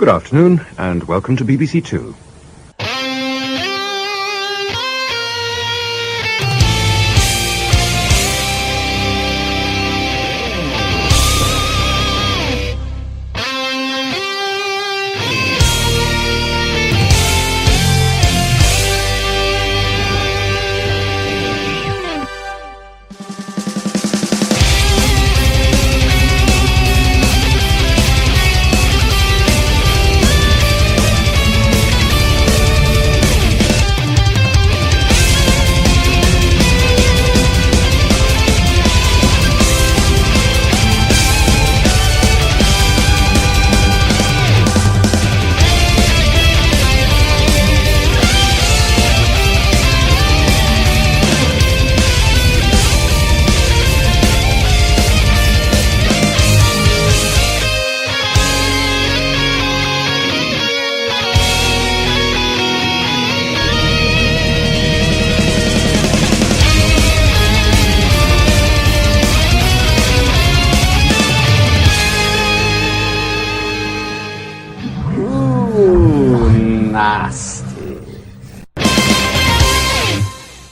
Good afternoon, and welcome to BBC Two.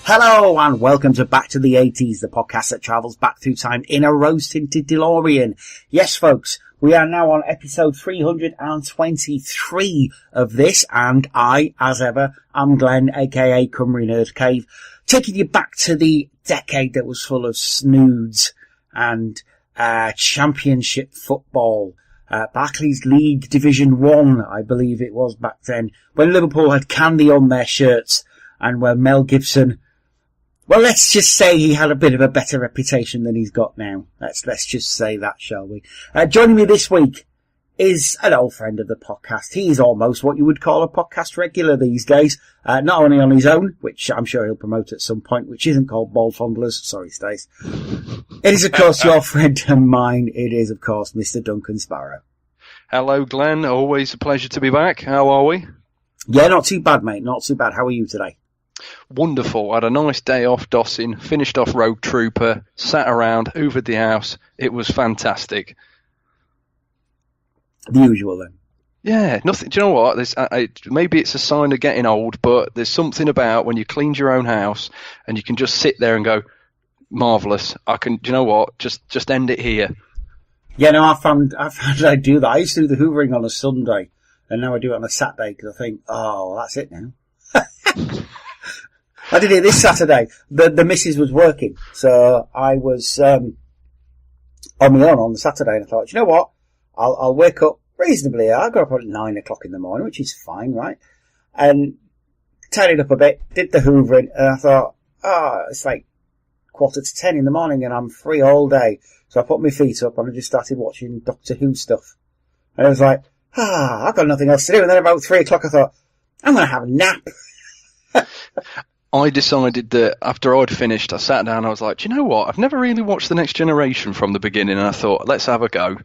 Hello and welcome to Back to the 80s, the podcast that travels back through time in a rose-tinted DeLorean. Yes, folks, we are now on episode 323 of this, and I, as ever, am Glenn, aka Cymru Nerd Cave, taking you back to the decade that was full of snoods and championship football. Barclays League Division 1, I believe it was back then, when Liverpool had candy on their shirts, and when Mel Gibson, well, let's just say he had a bit of a better reputation than he's got now. Let's just say that, shall we? Joining me this week is an old friend of the podcast. He's almost what you would call a podcast regular these days. Not only on his own, which I'm sure he'll promote at some point, which isn't called Ball Fondlers. Sorry, Stace. It is, of course, your friend and mine. It is, of course, Mr. Duncan Sparrow. Hello, Glenn. Always a pleasure to be back. How are we? Yeah, not too bad, mate. Not too bad. How are you today? Wonderful. Had a nice day off dossing, finished off Road Trooper, sat around, hoovered the house. It was fantastic. The usual then. Yeah, nothing. Do you know what? Maybe it's a sign of getting old, but there's something about when you cleaned your own house and you can just sit there and go, marvellous. Do you know what? Just end it here. Yeah, no, I found I do that. I used to do the hoovering on a Sunday, and now I do it on a Saturday because I think, oh, well, that's it now. I did it this Saturday. The missus was working, so I was on my own on the Saturday, and I thought, you know what? I'll wake up reasonably early. I got up at 9 o'clock in the morning, which is fine, right? And tidied up a bit, did the hoovering, and I thought, it's like 9:45 in the morning, and I'm free all day. So I put my feet up and I just started watching Doctor Who stuff. And I was like, I've got nothing else to do. And then about 3 o'clock I thought, I'm going to have a nap. I decided that after I'd finished, I sat down and I was like, do you know what? I've never really watched The Next Generation from the beginning. And I thought, let's have a go.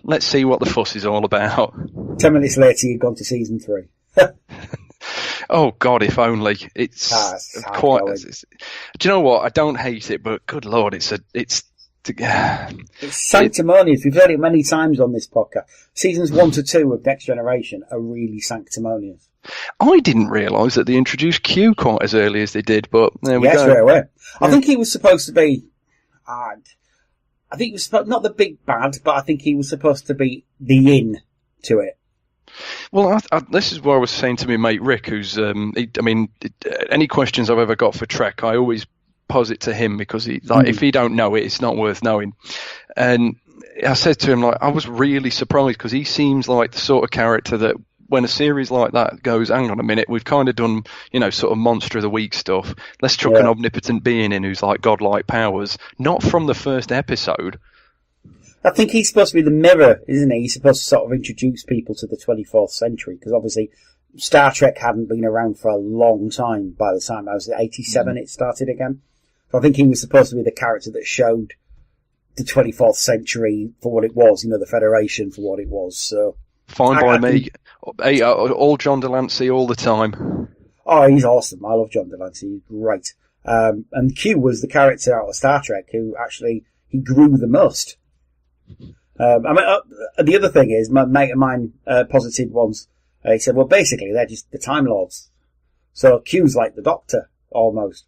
Let's see what the fuss is all about. 10 minutes later, you've gone to season 3. Oh, God, if only. It's quite... do you know what? I don't hate it, but good Lord, it's sanctimonious. We've heard it many times on this podcast. Seasons 1 to 2 of Next Generation are really sanctimonious. I didn't realise that they introduced Q quite as early as they did, but there we go. Yes, very well. I think he was supposed to be... I think he was not the big bad, but I think he was supposed to be the in to it. Well, this is what I was saying to my mate Rick, who's... any questions I've ever got for Trek, I always pose it to him because if he don't know it, it's not worth knowing. And I said to him, I was really surprised because he seems like the sort of character that when a series like that goes, hang on a minute, we've kind of done, sort of Monster of the Week stuff. Let's chuck an omnipotent being in who's like godlike powers. Not from the first episode. I think he's supposed to be the mirror, isn't he? He's supposed to sort of introduce people to the 24th century because obviously Star Trek hadn't been around for a long time by the time I was at 87 it started again. So I think he was supposed to be the character that showed the 24th century for what it was, the Federation for what it was. So fine by me. Hey, all John Delancey all the time. Oh, he's awesome. I love John Delancey. He's great. And Q was the character out of Star Trek who actually, he grew the most. The other thing is, my mate of mine posited once. He said, "Well, basically, they're just the Time Lords. So Q's like the Doctor, almost."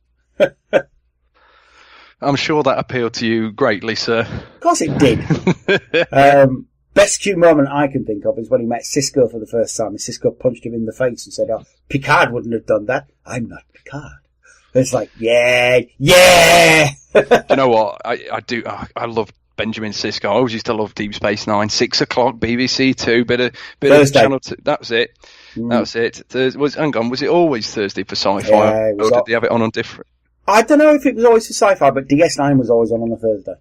I'm sure that appealed to you greatly, sir. Of course it did. Best Q moment I can think of is when he met Cisco for the first time, and Cisco punched him in the face and said, "Oh, Picard wouldn't have done that. I'm not Picard." It's like, yeah. You know what? I love Benjamin Sisko. I always used to love Deep Space Nine. 6 o'clock, BBC Two, bit of Channel 2. That was it. That was it. Hang on, was it always Thursday for Sci-Fi? Yeah, or did they have it on different? I don't know if it was always for Sci-Fi, but DS9 was always on a Thursday.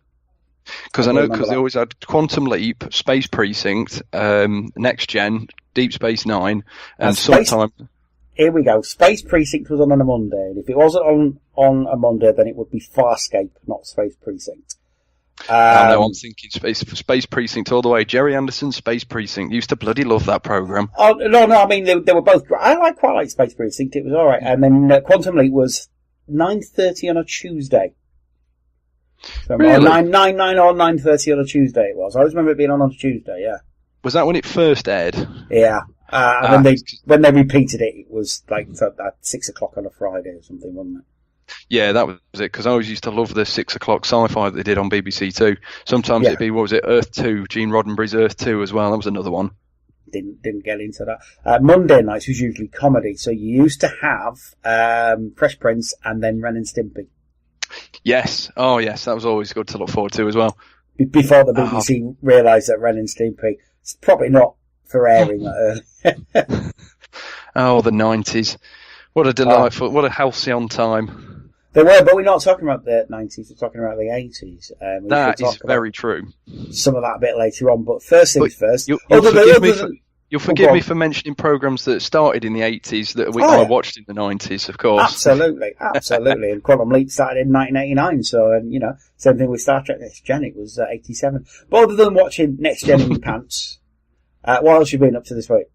Because I know, because they always had Quantum Leap, Space Precinct, Next Gen, Deep Space Nine, and sometime. Here we go. Space Precinct was on a Monday, and if it wasn't on a Monday, then it would be Farscape, not Space Precinct. I know, I'm thinking Space Precinct all the way. Jerry Anderson's Space Precinct. Used to bloody love that programme. Oh, no, I mean, they were both great. I quite like Space Precinct. It was alright. And then Quantum Leap was 9:30 on a Tuesday. So really? 9 or 9:30 on a Tuesday it was. I always remember it being on a Tuesday, yeah. Was that when it first aired? Yeah. And when they repeated it, it was like at 6 o'clock on a Friday or something, wasn't it? Yeah, that was it, because I always used to love the 6 o'clock sci-fi that they did on BBC Two. Sometimes it'd be, what was it, Earth 2, Gene Roddenberry's Earth 2 as well. That was another one. Didn't get into that. Monday nights was usually comedy, so you used to have Fresh Prince and then Ren and Stimpy. Yes. Oh, yes, that was always good to look forward to as well. Before the BBC realised that Ren and Stimpy is probably not for airing that early. Oh, the 90s. What a delightful, what a halcyon time. They were, but we're not talking about the 90s, we're talking about the 80s. That is very true. Some of that a bit later on, but first things first. You'll forgive me for mentioning programmes that started in the 80s that I watched in the 90s, of course. Absolutely. And Quantum Leap started in 1989, so, same thing with Star Trek Next Gen, it was 87. But other than watching Next Gen in your pants, what else have you been up to this week?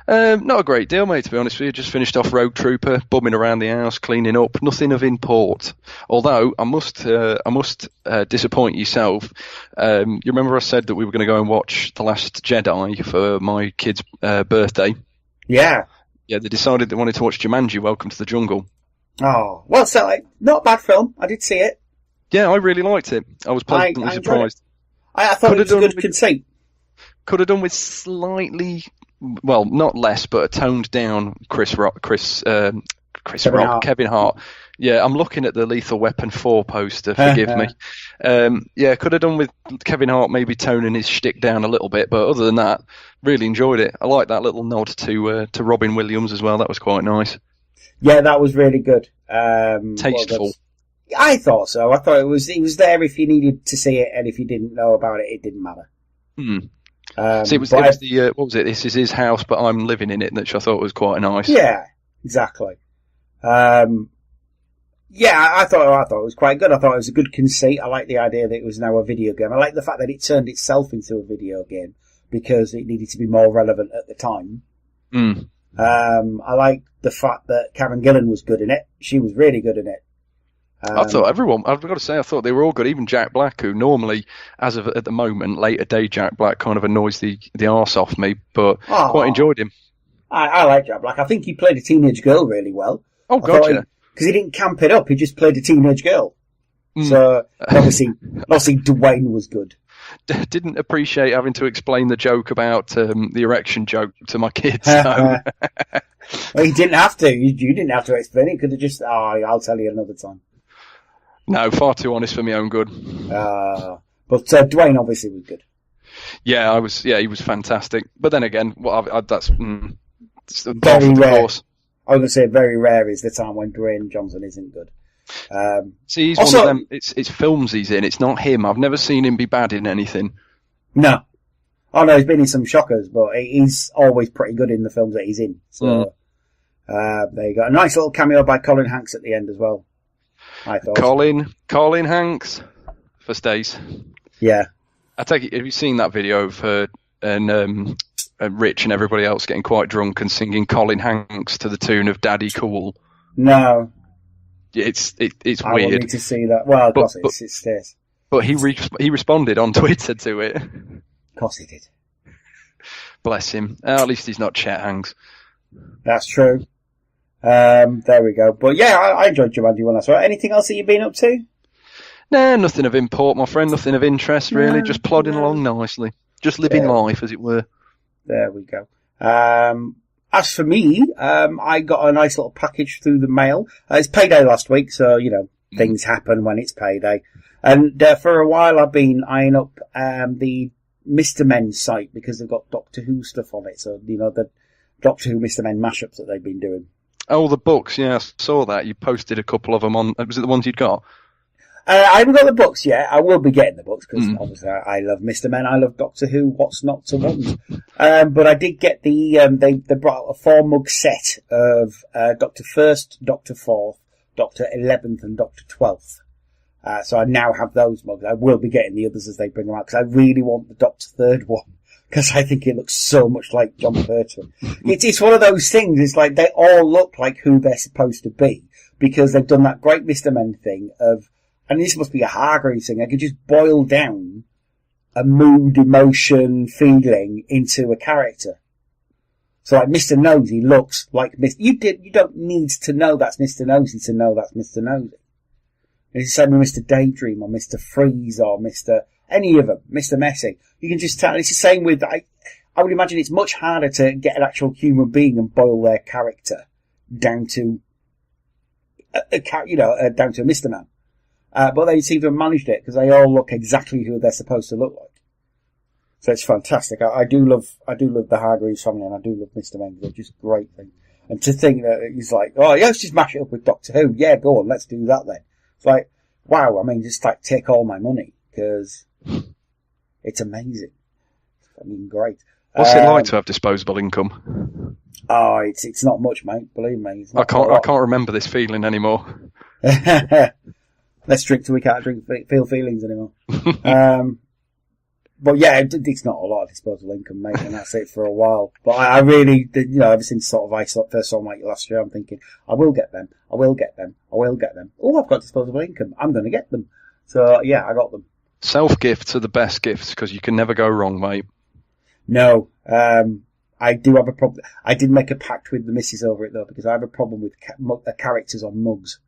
Not a great deal, mate, to be honest with you. Just finished off Road Trooper, bumming around the house, cleaning up. Nothing of import. Although, I must disappoint yourself. You remember I said that we were going to go and watch The Last Jedi for my kid's birthday? Yeah. Yeah, they decided they wanted to watch Jumanji, Welcome to the Jungle. Oh, well, so, not a bad film. I did see it. Yeah, I really liked it. I was pleasantly surprised. I thought it was a good conceit. Could have done with slightly... Well, not less, but a toned down Kevin Hart. Yeah, I'm looking at the Lethal Weapon 4 poster, forgive me. Could have done with Kevin Hart maybe toning his shtick down a little bit, but other than that, really enjoyed it. I like that little nod to Robin Williams as well, that was quite nice. Yeah, that was really good. Tasteful. I thought so. I thought it was there if you needed to see it, and if you didn't know about it, it didn't matter. See, it was the what was it? This is his house, but I'm living in it, which I thought was quite nice. Yeah, exactly. I thought it was quite good. I thought it was a good conceit. I like the idea that it was now a video game. I like the fact that it turned itself into a video game because it needed to be more relevant at the time. I like the fact that Karen Gillan was good in it. She was really good in it. I thought everyone, I've got to say, I thought they were all good. Even Jack Black, who normally, as of at the moment, later day Jack Black kind of annoys the arse off me, but quite enjoyed him. I like Jack Black. I think he played a teenage girl really well. Oh, gotcha. Because he didn't camp it up, he just played a teenage girl. So, obviously Dwayne was good. Didn't appreciate having to explain the joke about the erection joke to my kids. So. Well, he didn't have to. You didn't have to explain it. Could have just, I'll tell you another time. No, far too honest for my own good. But Dwayne obviously was good. Yeah, he was fantastic. But then again, that's very rare. Course. I was going to say very rare is the time when Dwayne Johnson isn't good. See, he's also, one of them. It's films he's in. It's not him. I've never seen him be bad in anything. No. Oh no, he's been in some shockers, but he's always pretty good in the films that he's in. So there you go. A nice little cameo by Colin Hanks at the end as well. I thought. Colin Hanks for Stace. Yeah. I take it. Have you seen that video of her and Rich and everybody else getting quite drunk and singing Colin Hanks to the tune of "Daddy Cool"? No. It's weird. I need to see that. Well, of course it's Stace. But he responded on Twitter to it. Of course he did. Bless him. At least he's not Chet Hanks. That's true. There we go. But yeah, I enjoyed Jumanji when I saw it. Anything else that you've been up to? Nah, nothing of import, my friend. Nothing of interest, really. Just plodding along nicely. Just living life, as it were. There we go. As for me, I got a nice little package through the mail. It's payday last week, so, things happen when it's payday. And for a while I've been eyeing up the Mr. Men site because they've got Doctor Who stuff on it. So, the Doctor Who Mr. Men mashups that they've been doing. Oh, the books, yeah, I saw that. You posted a couple of them on... Was it the ones you'd got? I haven't got the books yet. I will be getting the books because obviously I love Mr. Men. I love Doctor Who. What's not to want? But I did get the they brought out a 4-mug set of Doctor First, Doctor Fourth, Doctor 11th, and Doctor 12th. So I now have those mugs. I will be getting the others as they bring them out because I really want the Doctor Third one because I think it looks so much like John Pertwee. It's one of those things. It's like they all look like who they're supposed to be because they've done that great Mr. Men thing of. And this must be a Hargreaves thing. I could just boil down a mood, emotion, feeling into a character. So like Mr. Nosey looks like Mr. You don't need to know that's Mr. Nosey to know that's Mr. Nosey. It's the same with Mr. Daydream or Mr. Freeze or Mr. any of them, Mr. Messy. You can just tell. It's the same with. I would imagine it's much harder to get an actual human being and boil their character down to down to a Mr. Man. But they seem to have managed it because they all look exactly who they're supposed to look like. So it's fantastic. I do love the Hargreaves family and I do love Mr. Men. They're just great things. And to think that he's like, oh yeah, let's just mash it up with Doctor Who. Yeah, go on, let's do that then. It's like, wow, I mean, just like take all my money because it's amazing. I mean, great. What's it like to have disposable income? Oh, it's not much, mate. Believe me. I can't remember this feeling anymore. Let's drink till we can't feel feelings anymore. But yeah, it's not a lot of disposable income, mate, and that's it for a while. But I really, ever since sort of I first saw Mike last year, I'm thinking, I will get them. Oh, I've got disposable income. I'm going to get them. So yeah, I got them. Self-gifts are the best gifts because you can never go wrong, mate. No, I do have a problem. I did make a pact with the missus over it though, because I have a problem with characters on mugs.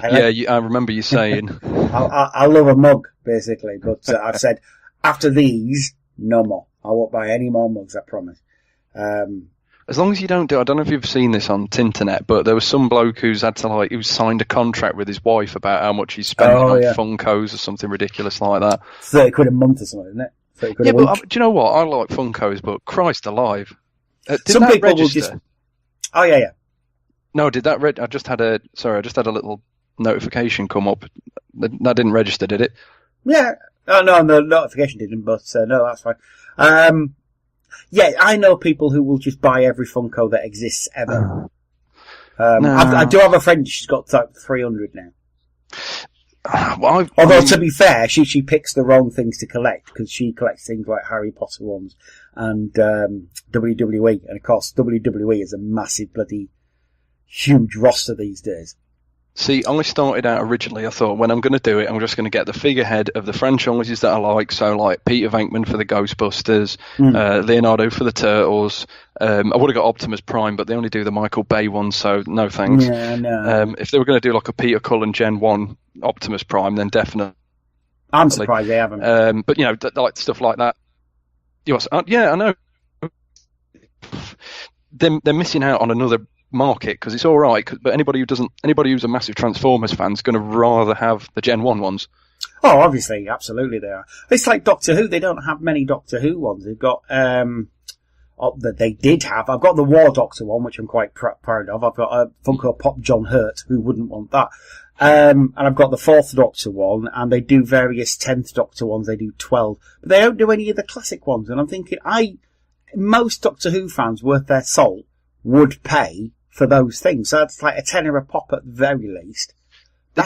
I remember you saying. I love a mug, basically, but I've said, after these, no more. I won't buy any more mugs, I promise. As long as you don't I don't know if you've seen this on Tinternet, but there was some bloke who signed a contract with his wife about how much he's spending on Funkos or something ridiculous like that. £30 a month or something, isn't it? Yeah, but do you know what? I like Funkos, but Christ alive. Some that people register? will just... Oh, yeah. No, did that... I just had a little notification come up. That didn't register, did it? Yeah. Oh, no, the notification didn't, but no, that's fine. Yeah, I know people who will just buy every Funko that exists ever. No. I do have a friend, she's got like 300 now. Well, Although, to be fair, she picks the wrong things to collect, because she collects things like Harry Potter ones and WWE. And of course, WWE is a massive bloody huge roster these days. See, I started out originally, I thought, when I'm going to do it, I'm just going to get the figurehead of the franchises that I like. So, like Peter Venkman for the Ghostbusters, Leonardo for the Turtles. I would have got Optimus Prime, but they only do the Michael Bay one, so no thanks. Yeah, no. If they were going to do like a Peter Cullen Gen 1 Optimus Prime, then definitely. I'm surprised they haven't. But, like stuff like that. Yeah, I know. They're missing out on another market because it's all right, but anybody who's a massive Transformers fan is going to rather have the Gen 1 ones. Oh, obviously, absolutely they are. It's like Doctor Who. They don't have many Doctor Who ones. They've got that they did have. I've got the War Doctor one, which I'm quite proud of. I've got a Funko Pop John Hurt. Who wouldn't want that? And I've got the 4th Doctor one, and they do various 10th Doctor ones. They do 12, but they don't do any of the classic ones. And I'm thinking, most Doctor Who fans worth their salt would pay for those things. So that's like a tenner a pop at the very least.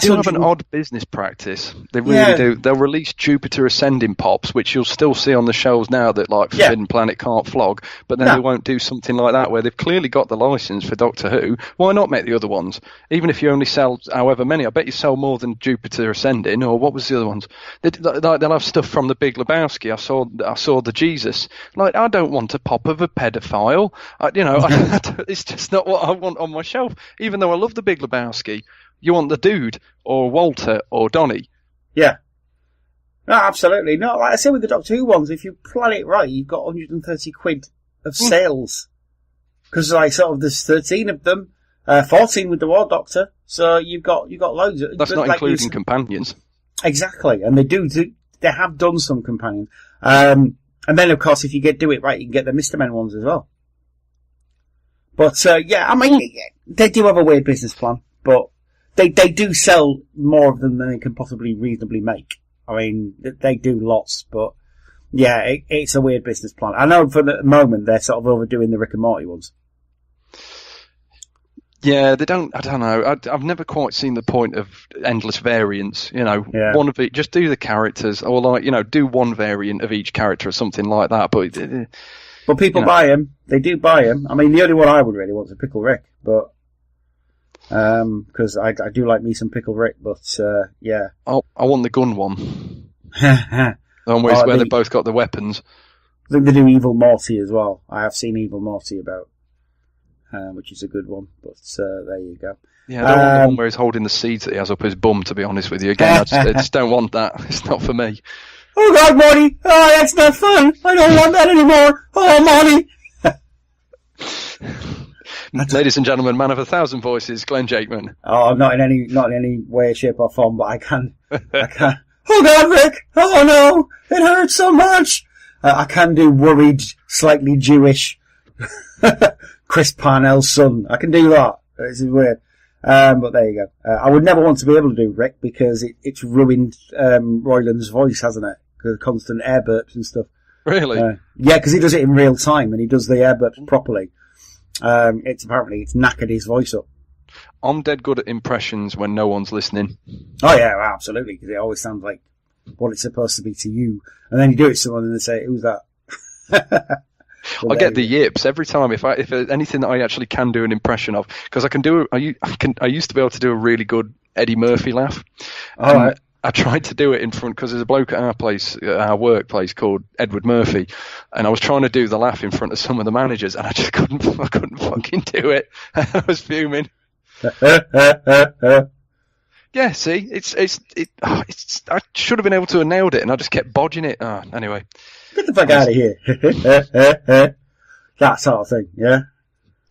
They do have an odd business practice. They really do. They'll release Jupiter Ascending pops, which you'll still see on the shelves now that like Forbidden Planet can't flog, but then they won't do something like that where they've clearly got the license for Doctor Who. Why not make the other ones? Even if you only sell however many, I bet you sell more than Jupiter Ascending, or what was the other ones? They'll have stuff from the Big Lebowski. I saw the Jesus. Like, I don't want a pop of a pedophile. It's just not what I want on my shelf, even though I love the Big Lebowski. You want the dude, or Walter, or Donnie. Yeah. No, absolutely. No, like I said with the Doctor Who ones, if you plan it right, you've got 130 quid of sales. Because like sort of there's 13 of them, 14 with the War Doctor, so you've got loads of... That's not including companions. Exactly, and they have done some companions. And then of course if you do it right, you can get the Mr. Men ones as well. But I mean, they do have a weird business plan, but they do sell more of them than they can possibly reasonably make. I mean, they do lots, but yeah, it's a weird business plan. I know for the moment they're sort of overdoing the Rick and Morty ones. Yeah, they don't. I don't know. I've never quite seen the point of endless variants. One of it. Just do the characters, or do one variant of each character or something like that. But people buy them. They do buy them. I mean, the only one I would really want is a Pickle Rick, but because I do like me some Pickle Rick, but yeah. I want the gun one. The one where they both got the weapons. I think they do Evil Morty as well. I have seen Evil Morty about, which is a good one. But there you go. Yeah, I don't want the one where he's holding the seeds that he has up his bum. To be honest with you, again, I just don't want that. It's not for me. Oh God, Morty! Oh, that's not fun. I don't want that anymore. Oh, Morty! Ladies and gentlemen, man of 1,000 voices, Glenn Jakeman. Oh, not in any way, shape, or form, but I can. Oh God, Rick! Oh no, it hurts so much. I can do worried, slightly Jewish Chris Parnell's son. I can do that. This is weird. But there you go. I would never want to be able to do Rick because it's ruined Royland's voice, hasn't it? The constant air burps and stuff. Really? Yeah, because he does it in real time and he does the air burps properly. It's knackered his voice up. I'm dead good at impressions when no one's listening. Oh yeah, absolutely, because it always sounds like what it's supposed to be to you. And then you do it to someone and they say, "Who's that?" I get the yips every time if there's anything that I actually can do an impression of, because I used to be able to do a really good Eddie Murphy laugh. All right. I tried to do it in front because there's a bloke at our workplace called Edward Murphy, and I was trying to do the laugh in front of some of the managers, and I just couldn't fucking do it. I was fuming. Yeah, see, I should have been able to have nailed it, and I just kept bodging it. Anyway. Get the fuck out of here. That sort of thing, yeah?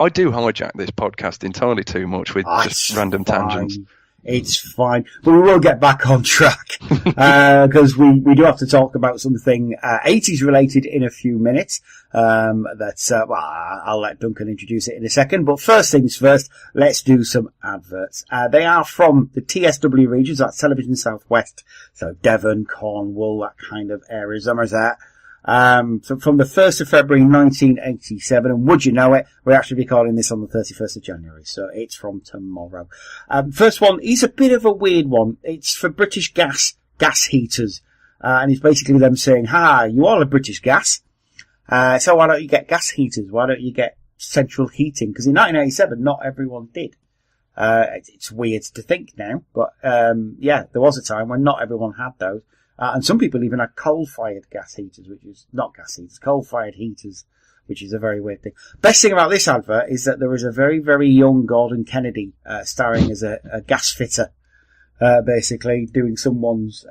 I do hijack this podcast entirely too much with just random tangents. It's fine. But we will get back on track. Because we do have to talk about something 80s related in a few minutes. I'll let Duncan introduce it in a second. But first things first, let's do some adverts. They are from the TSW regions, that's Television Southwest. So Devon, Cornwall, that kind of area, Somerset. So from the 1st of February 1987, and would you know it, we're actually recording this on the 31st of January, so it's from tomorrow. First one is a bit of a weird one. It's for British gas heaters, and it's basically them saying, "Hi, you all are British Gas, so why don't you get gas heaters? Why don't you get central heating?" Because in 1987, not everyone did. It's weird to think now, but there was a time when not everyone had those. And some people even had coal-fired gas heaters, which is not gas heaters, coal-fired heaters, which is a very weird thing. Best thing about this advert is that there is a very, very young Gordon Kennedy starring as a gas fitter, basically doing someone's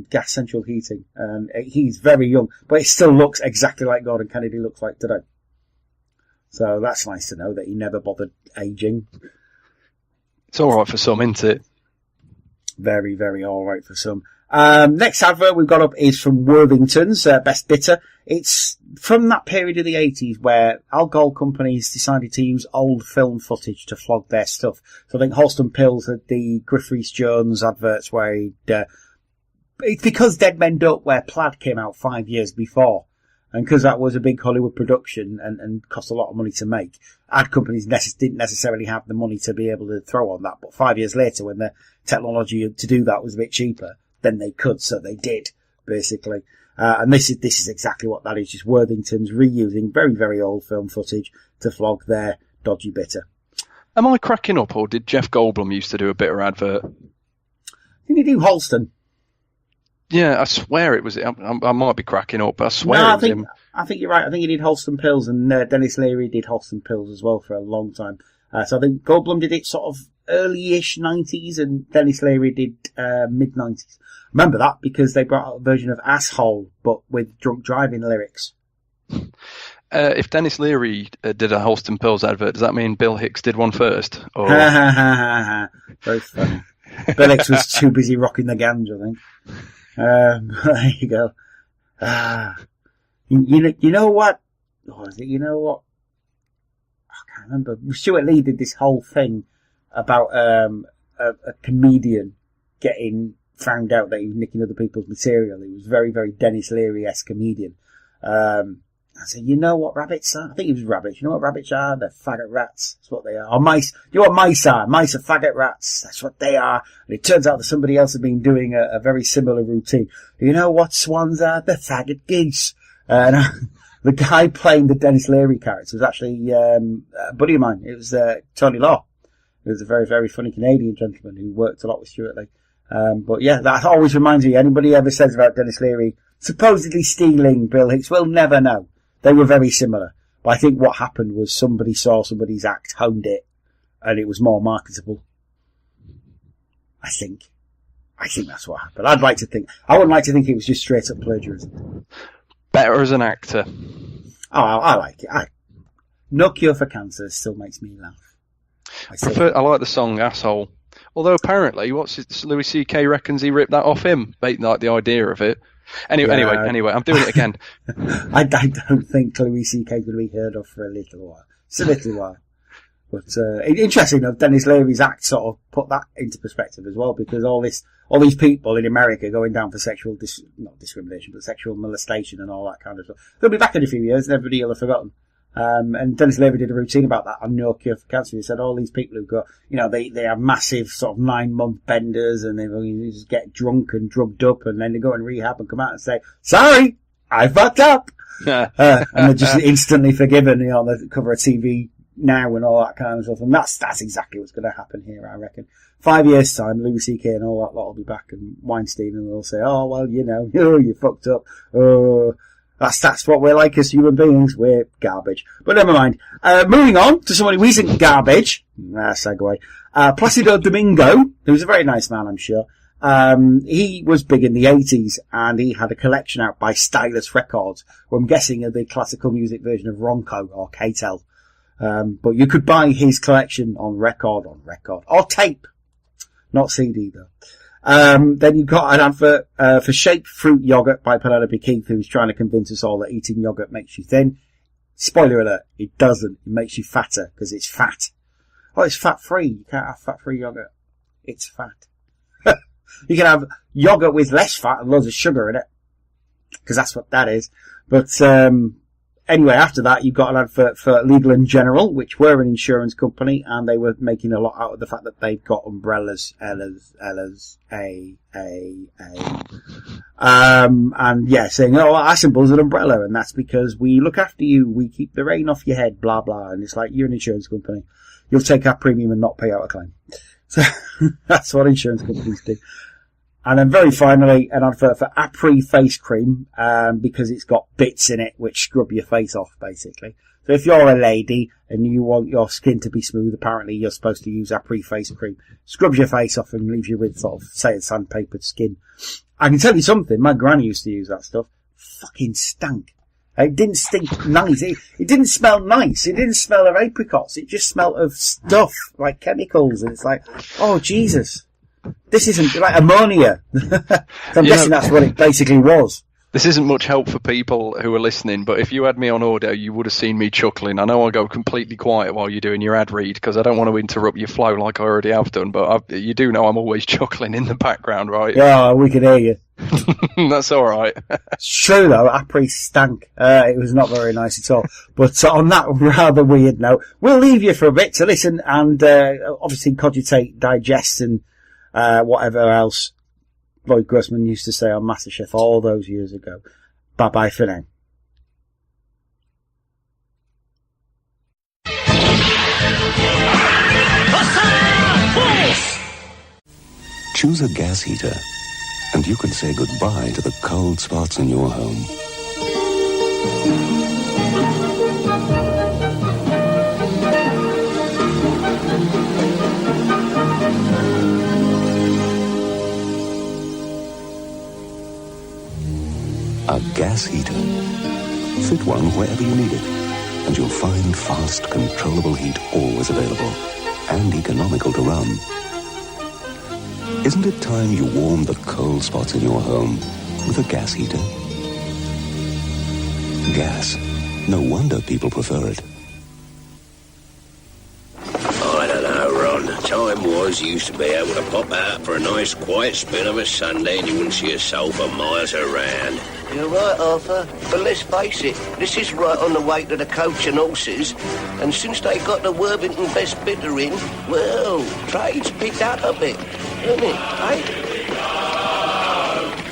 gas central heating. And he's very young, but it still looks exactly like Gordon Kennedy looks like today. So that's nice to know that he never bothered aging. It's all right for some, isn't it? Very, very all right for some. Next advert we've got up is from Worthington's Best Bitter. It's from that period of the 80s where alcohol companies decided to use old film footage to flog their stuff. So I think Holston Pills had the Griff Rhys-Jones adverts where it's because Dead Men Don't Wear Plaid came out 5 years before. And because that was a big Hollywood production and cost a lot of money to make, ad companies didn't necessarily have the money to be able to throw on that. But 5 years later, when the technology to do that was a bit cheaper, then they could, so they did, basically. And this is exactly what that is, just Worthington's reusing very, very old film footage to flog their dodgy bitter. Am I cracking up, or did Jeff Goldblum used to do a bitter advert? Didn't he do Holston? Yeah, I swear it was. I might be cracking up, but I swear No, it was him. I think you're right. I think he did Holston Pills, and Dennis Leary did Holston Pills as well for a long time. So I think Goldblum did it sort of early-ish 90s, and Dennis Leary did mid-90s. Remember that because they brought out a version of Asshole, but with drunk driving lyrics. If Dennis Leary did a Holston Pills advert, does that mean Bill Hicks did one first? Or... Very funny. Bill Hicks was too busy rocking the ganja, I think. There you go. You know what? Oh, is it, you know what? I can't remember. Stuart Lee did this whole thing about a comedian getting found out that he was nicking other people's material. He was very, very Dennis Leary-esque comedian. I said, you know what rabbits are? I think it was rabbits. You know what rabbits are? They're faggot rats. That's what they are. Or mice. You know what mice are? Mice are faggot rats. That's what they are. And it turns out that somebody else had been doing a very similar routine. You know what swans are? They're faggot geese. And the guy playing the Dennis Leary character was actually a buddy of mine. It was Tony Law. He was a very, very funny Canadian gentleman who worked a lot with Stuart Lee. But yeah, that always reminds me, anybody ever says about Dennis Leary supposedly stealing Bill Hicks, we'll never know. They were very similar. But I think what happened was somebody saw somebody's act, honed it, and it was more marketable. I think that's what happened. I wouldn't like to think it was just straight up plagiarism. Better as an actor. Oh, I like it. No Cure for Cancer still makes me laugh. I like the song Asshole. Although apparently, Louis C.K. reckons he ripped that off him, like the idea of it. Anyway, I'm doing it again. I don't think Louis C.K. is going to be heard of for a little while. It's a little while. But interesting enough, Dennis Leary's act sort of put that into perspective as well, because all these people in America going down for sexual not discrimination, but sexual molestation and all that kind of stuff. They'll be back in a few years and everybody will have forgotten. And Dennis Leary did a routine about that on No Cure for Cancer. He said all these people who go, they have massive sort of 9-month benders and they just get drunk and drugged up and then they go in rehab and come out and say, sorry, I fucked up. And they're just instantly forgiven, they cover a TV now and all that kind of stuff. And that's exactly what's going to happen here, I reckon. 5 years time, Louis C.K. and all that lot will be back and Weinstein and they'll say, oh, well, you fucked up. Oh, that's what we're like as human beings. We're garbage. But never mind. Moving on to someone who isn't garbage. Segue. Placido Domingo, who's a very nice man, I'm sure. He was big in the 80s and he had a collection out by Stylus Records, who I'm guessing are the classical music version of Ronco or K-Tel. But you could buy his collection on record, or tape. Not CD though. Then you've got an advert for Shape Fruit Yogurt by Penelope Keith, who's trying to convince us all that eating yogurt makes you thin. Spoiler alert, it doesn't. It makes you fatter because it's fat. Oh, it's fat-free. You can't have fat-free yogurt. It's fat. You can have yogurt with less fat and loads of sugar in it, because that's what that is. But anyway, after that, you've got an advert for Legal & General, which were an insurance company, and they were making a lot out of the fact that they've got umbrellas, and saying, oh, our symbol's an umbrella, and that's because we look after you, we keep the rain off your head, blah, blah, and it's like, you're an insurance company. You'll take our premium and not pay out a claim. So, that's what insurance companies do. And then very finally, an advert for Apri face cream, because it's got bits in it which scrub your face off, basically. So if you're a lady and you want your skin to be smooth, apparently you're supposed to use Apri face cream. Scrubs your face off and leaves you with sort of, say, sandpapered skin. I can tell you something, my granny used to use that stuff. Fucking stank. It didn't stink nice. It didn't smell nice. It didn't smell of apricots. It just smelled of stuff, like chemicals. And it's like, oh, Jesus. This isn't like ammonia. So I'm guessing that's what it basically was. This isn't much help for people who are listening, but if you had me on audio, you would have seen me chuckling. I know I go completely quiet while you're doing your ad read because I don't want to interrupt your flow like I already have done, but you do know I'm always chuckling in the background, right? Yeah, we can hear you. That's all right. It's true, though. Apri stank. It was not very nice at all. But on that rather weird note, we'll leave you for a bit to listen and obviously cogitate, digest, and whatever else Lloyd Grossman used to say on MasterChef all those years ago. Bye-bye for now. Choose a gas heater, and you can say goodbye to the cold spots in your home. A gas heater. Fit one wherever you need it, and you'll find fast, controllable heat always available, and economical to run. Isn't it time you warmed the cold spots in your home with a gas heater? Gas. No wonder people prefer it. I don't know, Ron. Time was you used to be able to pop out for a nice quiet spin of a Sunday and you wouldn't see a soul for miles around. You're right, Arthur. But let's face it, this is right on the way to the coach and horses. And since they got the Worthington best bidder in, well, trade's picked up a bit, hasn't it, eh?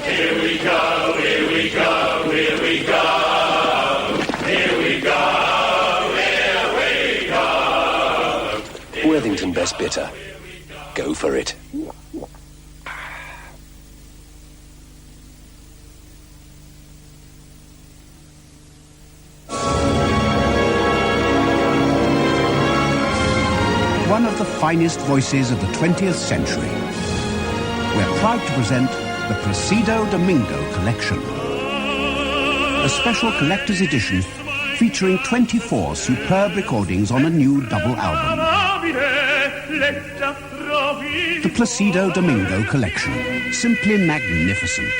Here we go, here we go, here we go. Here we go, here we go. Worthington Best Bitter. Go for it. One of the finest voices of the 20th century. We're proud to present the Placido Domingo Collection. A special collector's edition featuring 24 superb recordings on a new double album. The Placido Domingo Collection. Simply magnificent.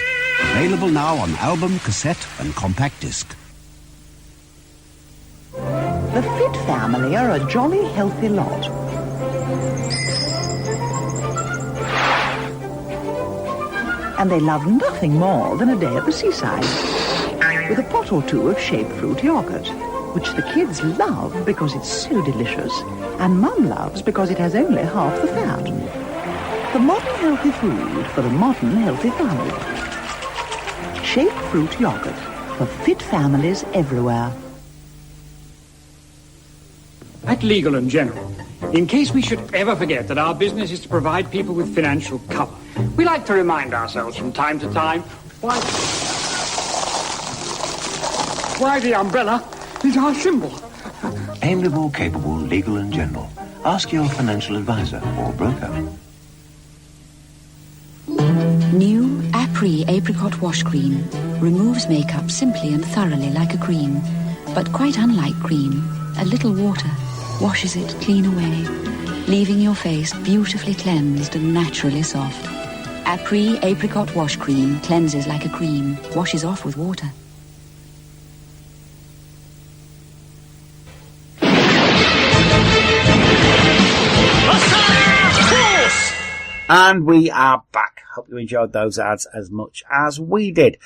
Available now on album, cassette and compact disc. The Fit family are a jolly healthy lot. And they love nothing more than a day at the seaside, with a pot or two of shaped fruit yogurt, which the kids love because it's so delicious, and Mum loves because it has only half the fat. The modern healthy food for the modern healthy family. Shaped fruit yogurt for fit families everywhere. At Legal and General, in case we should ever forget that our business is to provide people with financial cover, we like to remind ourselves from time to time why the umbrella is our symbol. Amiable, capable, Legal and General. Ask your financial advisor or broker. New Apri Apricot Wash Cream removes makeup simply and thoroughly like a cream, but quite unlike cream. A little water washes it clean away, leaving your face beautifully cleansed and naturally soft. Apri Apricot Wash Cream cleanses like a cream, washes off with water. And we are back. Hope you enjoyed those ads as much as we did.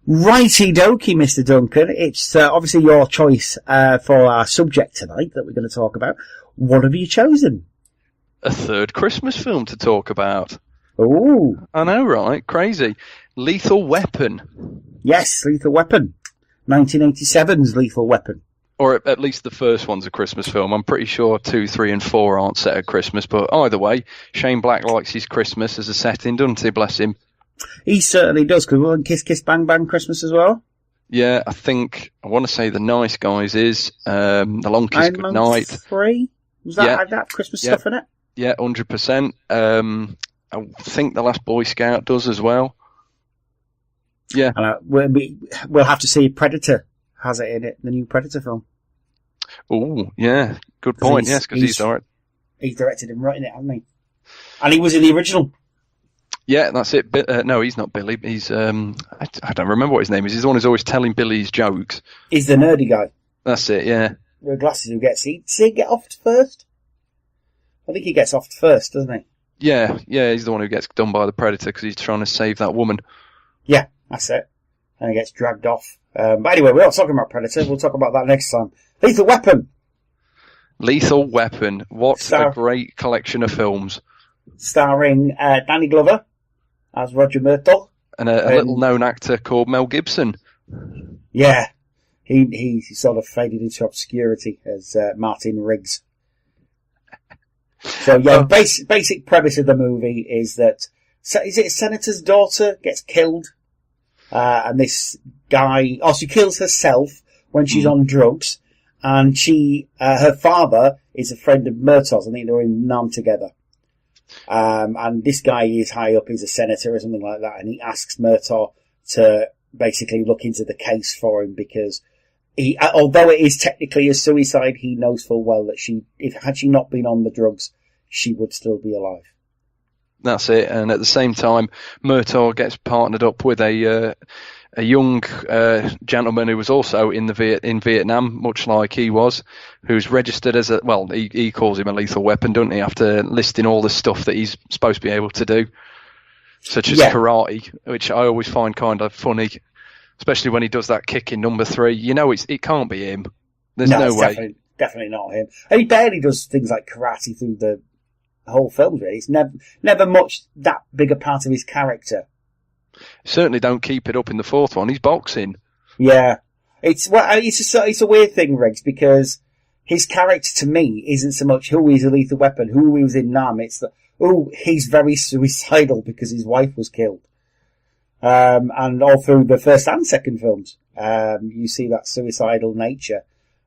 Righty dokey, Mr. Duncan. It's obviously your choice for our subject tonight that we're going to talk about. What have you chosen? A third Christmas film to talk about. Ooh. I know, right? Crazy. Lethal Weapon. Yes, Lethal Weapon. 1987's Lethal Weapon. Or at least the first one's a Christmas film. I'm pretty sure 2, 3 and 4 aren't set at Christmas, but either way, Shane Black likes his Christmas as a setting, doesn't he? Bless him. He certainly does, because we're on Kiss Kiss Bang Bang Christmas as well. Yeah, I want to say The Nice Guys is, The Long Kiss Goodnight. 3? Was that, had that Christmas stuff in it? Yeah, 100%. I think The Last Boy Scout does as well. Yeah. We'll have to see Predator has it in it, the new Predator film. Oh, yeah. Good point, yes, because he's directed He's directed him right in it, hasn't he? And he was in the original. Yeah, that's it. No, he's not Billy. He's I don't remember what his name is. He's the one who's always telling Billy his jokes. He's the nerdy guy. That's it. Yeah. The glasses who gets. Does he get off first? I think he gets off first, doesn't he? Yeah. He's the one who gets done by the Predator because he's trying to save that woman. Yeah, that's it. And he gets dragged off. But anyway, we're not talking about Predator. We'll talk about that next time. Lethal Weapon. Lethal Weapon. What a great collection of films. Starring Danny Glover as Roger Murtaugh. And a little-known actor called Mel Gibson. Yeah. He sort of faded into obscurity as Martin Riggs. So, yeah, basic premise of the movie is that, is it a senator's daughter gets killed? And this guy, she kills herself when she's on drugs. And her father is a friend of Murtaugh's. I think they were in Nam together. And this guy is high up, he's a senator or something like that. And he asks Murtaugh to basically look into the case for him because although it is technically a suicide, he knows full well that had she not been on the drugs, she would still be alive. That's it. And at the same time, Murtaugh gets partnered up with a young gentleman who was also in Vietnam, much like he was, who's registered as he calls him a lethal weapon, doesn't he? After listing all the stuff that he's supposed to be able to do, such as karate, which I always find kind of funny. Especially when he does that kick in number 3. You know, it can't be him. There's no way. Definitely not him. And he barely does things like karate through the whole film, really. It's never much that big a part of his character. Certainly don't keep it up in the 4th one. He's boxing. Yeah. It's a weird thing, Riggs, because his character to me isn't so much who he's a lethal weapon, who he was in Nam. It's he's very suicidal because his wife was killed. And all through the first and second films, you see that suicidal nature,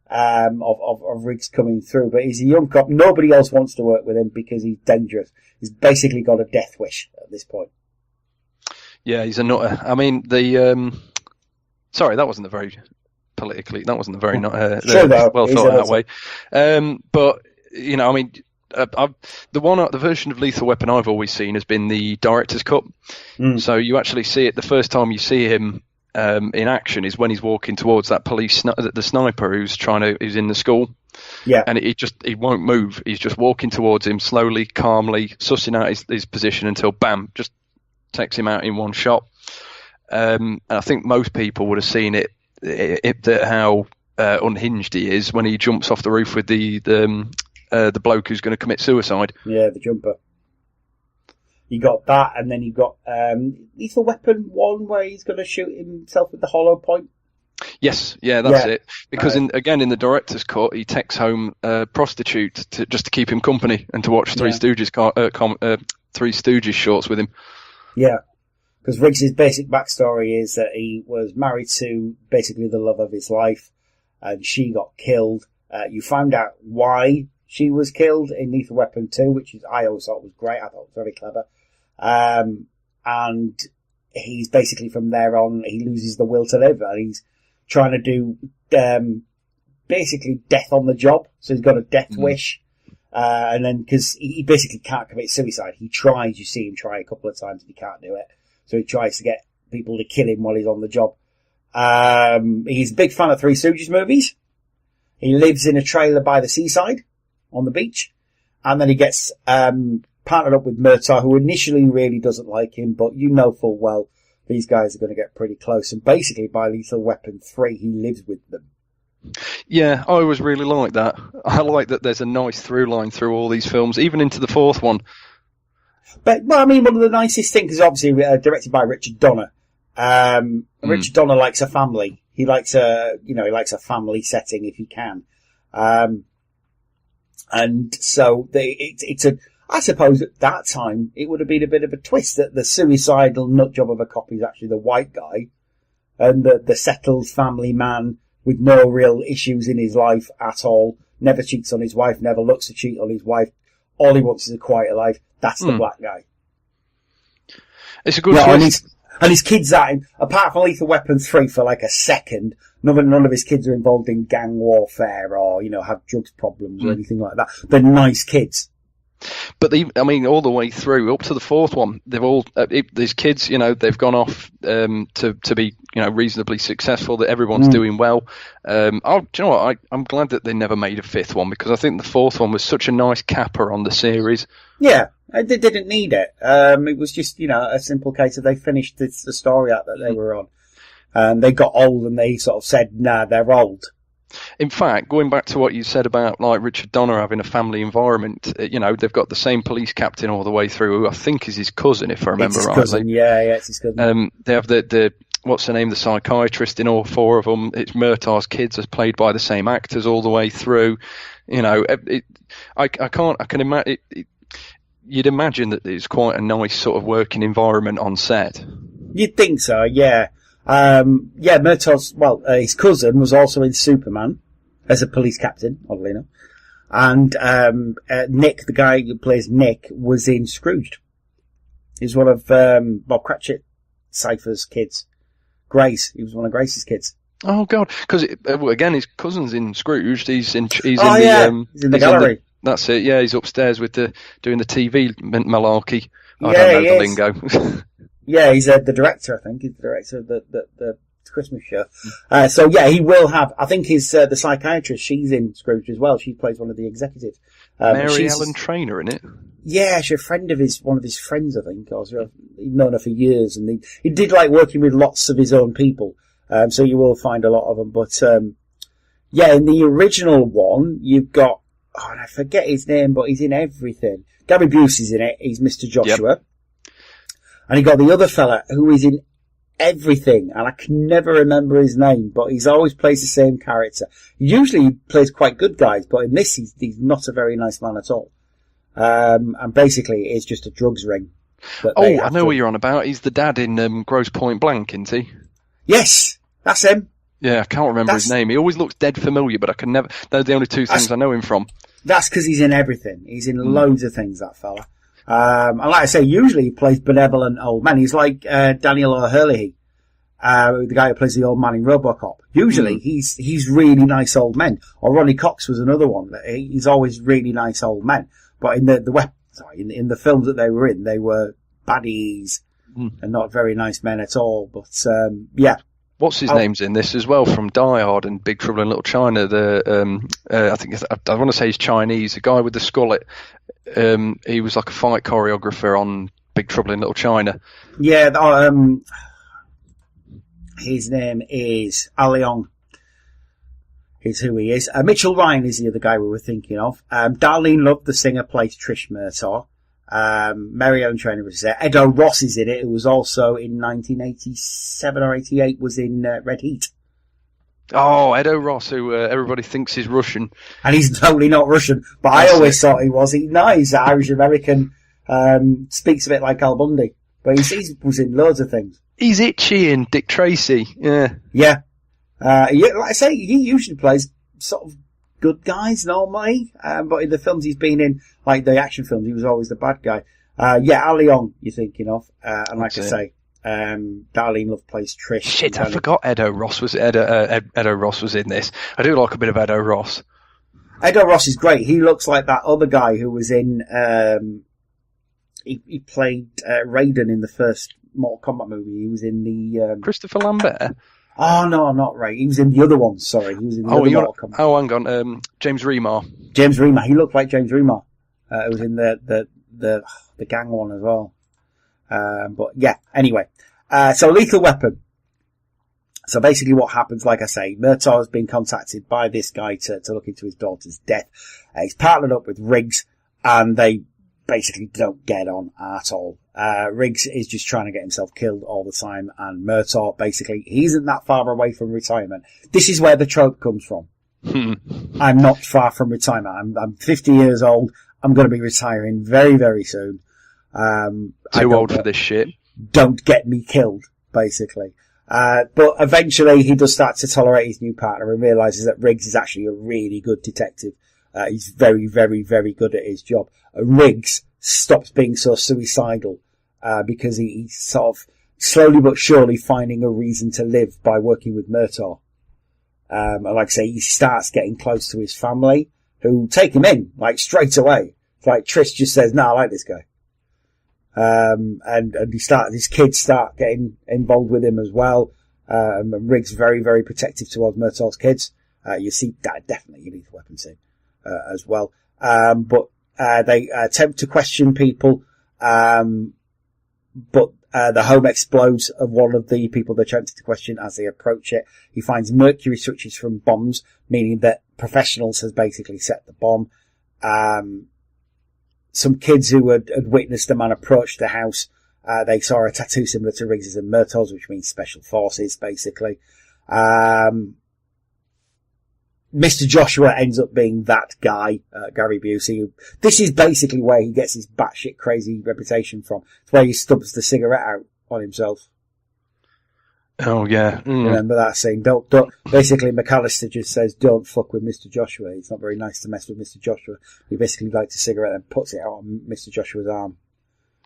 of Riggs coming through. But he's a young cop. Nobody else wants to work with him because he's dangerous. He's basically got a death wish at this point. Yeah, he's a nutter. I mean, sorry, that wasn't a very well thought out way. But, you know, I mean, the version of Lethal Weapon I've always seen has been the director's cut. So you actually see it, the first time you see him in action is when he's walking towards that the sniper who's in the school. Yeah. And he won't move. He's just walking towards him slowly, calmly, sussing out his position until bam, just takes him out in one shot. And I think most people would have seen how unhinged he is when he jumps off the roof with the bloke who's going to commit suicide. Yeah, the jumper. You got that, and then you got Lethal Weapon 1, where he's going to shoot himself with the hollow point. Yes, yeah, that's it. Because in the director's cut, he takes home a prostitute just to keep him company and to watch Three Stooges shorts with him. Yeah, because Riggs' basic backstory is that he was married to basically the love of his life, and she got killed. You found out why she was killed in Lethal Weapon 2, which I always thought was great. I thought it was very clever. And he's basically from there on, he loses the will to live, and he's trying to do basically death on the job. So he's got a death wish. And then, because he basically can't commit suicide, he tries, you see him try a couple of times and he can't do it. So he tries to get people to kill him while he's on the job. He's a big fan of Three Stooges movies. He lives in a trailer by the seaside on the beach. And then he gets partnered up with Murtaugh, who initially really doesn't like him, but you know full well these guys are going to get pretty close. And basically by Lethal Weapon 3, he lives with them. Yeah, I always really like that. I like that there's a nice through line through all these films, even into the 4th one. But, well, I mean, one of the nicest things is obviously directed by Richard Donner. Richard Donner likes a family. He likes a family setting if he can. And so I suppose at that time it would have been a bit of a twist that the suicidal nutjob of a cop is actually the white guy, and the settled family man with no real issues in his life at all, never cheats on his wife, never looks to cheat on his wife, all he wants is a quiet life. That's the black guy. It's a good twist. And his kids at him, apart from Lethal Weapon 3 for like a second, none of his kids are involved in gang warfare or, have drugs problems or anything like that. They're nice kids. But all the way through, up to the fourth one, they've all these kids, they've gone off to be, reasonably successful. That everyone's doing well. Do you know what? I'm glad that they never made a fifth one, because I think the fourth one was such a nice capper on the series. Yeah, they didn't need it. It was just, a simple case of they finished the story out that they were on, and they got old, and they sort of said, "Nah, they're old." In fact, going back to what you said about like Richard Donner having a family environment, they've got the same police captain all the way through, who I think is his cousin, if I remember rightly. Cousin. Yeah, it's his cousin. They have the what's the name, the psychiatrist in all four of them. It's Murtaugh's kids, as played by the same actors all the way through. I can imagine. You'd imagine that it's quite a nice sort of working environment on set. You'd think so, yeah. Murtaugh's, his cousin was also in Superman as a police captain, oddly enough. And, Nick, the guy who plays Nick, was in Scrooged. He's one of, Bob Cratchit Cypher's kids. Grace. He was one of Grace's kids. Oh, God. Because, again, his cousin's in Scrooged. He's in the gallery. That's it, yeah. He's upstairs doing the TV malarkey. I don't know the lingo. Yeah, he's the director, I think. He's the director of the Christmas show. He will have, I think the psychiatrist, she's in Scrooge as well. She plays one of the executives. Mary Ellen Trainor, in it? Yeah, she's a friend of one of his friends, I think. He'd known her for years, and he did like working with lots of his own people. So you will find a lot of them. But, in the original one, you've got, I forget his name, but he's in everything. Gary Busey's in it. He's Mr. Joshua. Yep. And you got the other fella who is in everything, and I can never remember his name, but he's always plays the same character. Usually he plays quite good guys, but in this he's not a very nice man at all. And basically it's just a drugs ring. I know what you're on about. He's the dad in Grosse Point Blank, isn't he? Yes, that's him. Yeah, I can't remember his name. He always looks dead familiar, but I can never. They're the only two things I know him from. That's because he's in everything. He's in loads of things, that fella. And like I say, usually he plays benevolent old men. He's like Daniel O'Herlihy, the guy who plays the old man in RoboCop. Usually he's really nice old men. Or Ronnie Cox was another one. He's always really nice old men. But in in the films that they were in, they were baddies and not very nice men at all. But What's his name's in this as well, from Die Hard and Big Trouble in Little China? I want to say he's Chinese. The guy with the skullet. He was like a fight choreographer on Big Trouble in Little China. Yeah. His name is Al Leong. Is who he is. Mitchell Ryan is the other guy we were thinking of. Darlene Love, the singer, plays Trish Murtaugh. Mary Ellen Trainor was there. Edo Ross is in it, who was also in 1987 or 88, was in Red Heat. Oh, Edo Ross, who everybody thinks is Russian. And he's totally not Russian, but I always thought he was. He's Irish-American, speaks a bit like Al Bundy, but he was in loads of things. He's Itchy in Dick Tracy, yeah. Yeah. Like I say, he usually plays sort of good guys normally, but in the films he's been in, like the action films, he was always the bad guy. Al Leong you're thinking of, and like I say, Darlene Love plays Trish. Shit, I forgot Edo Ross was in this. I do like a bit of Edo Ross. Edo Ross is great. He looks like that other guy who was in, he played Raiden in the first Mortal Kombat movie. He was in the... Christopher Lambert? Oh, no, not Ray. He was in the other one, sorry. He was in the other Mortal Kombat. Oh, hang on. James Remar. James Remar. He looked like James Remar. It was in the gang one as well. But yeah, anyway. So Lethal Weapon. So basically what happens, like I say, Murtaugh has been contacted by this guy to look into his daughter's death. He's partnered up with Riggs, and they basically don't get on at all. Riggs is just trying to get himself killed all the time, and Murtaugh, basically, he isn't that far away from retirement. This is where the trope comes from. I'm not far from retirement. I'm 50 years old. I'm going to be retiring very, very soon. Too old for this shit. Don't get me killed, basically. But eventually he does start to tolerate his new partner and realises that Riggs is actually a really good detective. He's very, very, very good at his job. Riggs stops being so suicidal, because he's sort of slowly but surely finding a reason to live by working with Murtaugh. And like I say, he starts getting close to his family, who take him in, like, straight away. It's like Trish just says, "No, I like this guy," and his kids start getting involved with him as well. And Riggs very, very protective towards Murtaugh's kids. You see that definitely in Lethal Weapon 2 as well. But they attempt to question people, but the home explodes of one of the people they attempted to question as they approach it. He finds mercury switches from bombs, meaning that professionals has basically set the bomb. Some kids who had witnessed the man approach the house, they saw a tattoo similar to Riggs's and Murtaugh's, which means special forces, basically. Mr. Joshua ends up being that guy, Gary Busey. This is basically where he gets his batshit crazy reputation from. It's where he stubs the cigarette out on himself. Oh, yeah. Remember that scene? Don't, basically, McAllister just says, "Don't fuck with Mr. Joshua. It's not very nice to mess with Mr. Joshua." He basically lights a cigarette and puts it out on Mr. Joshua's arm.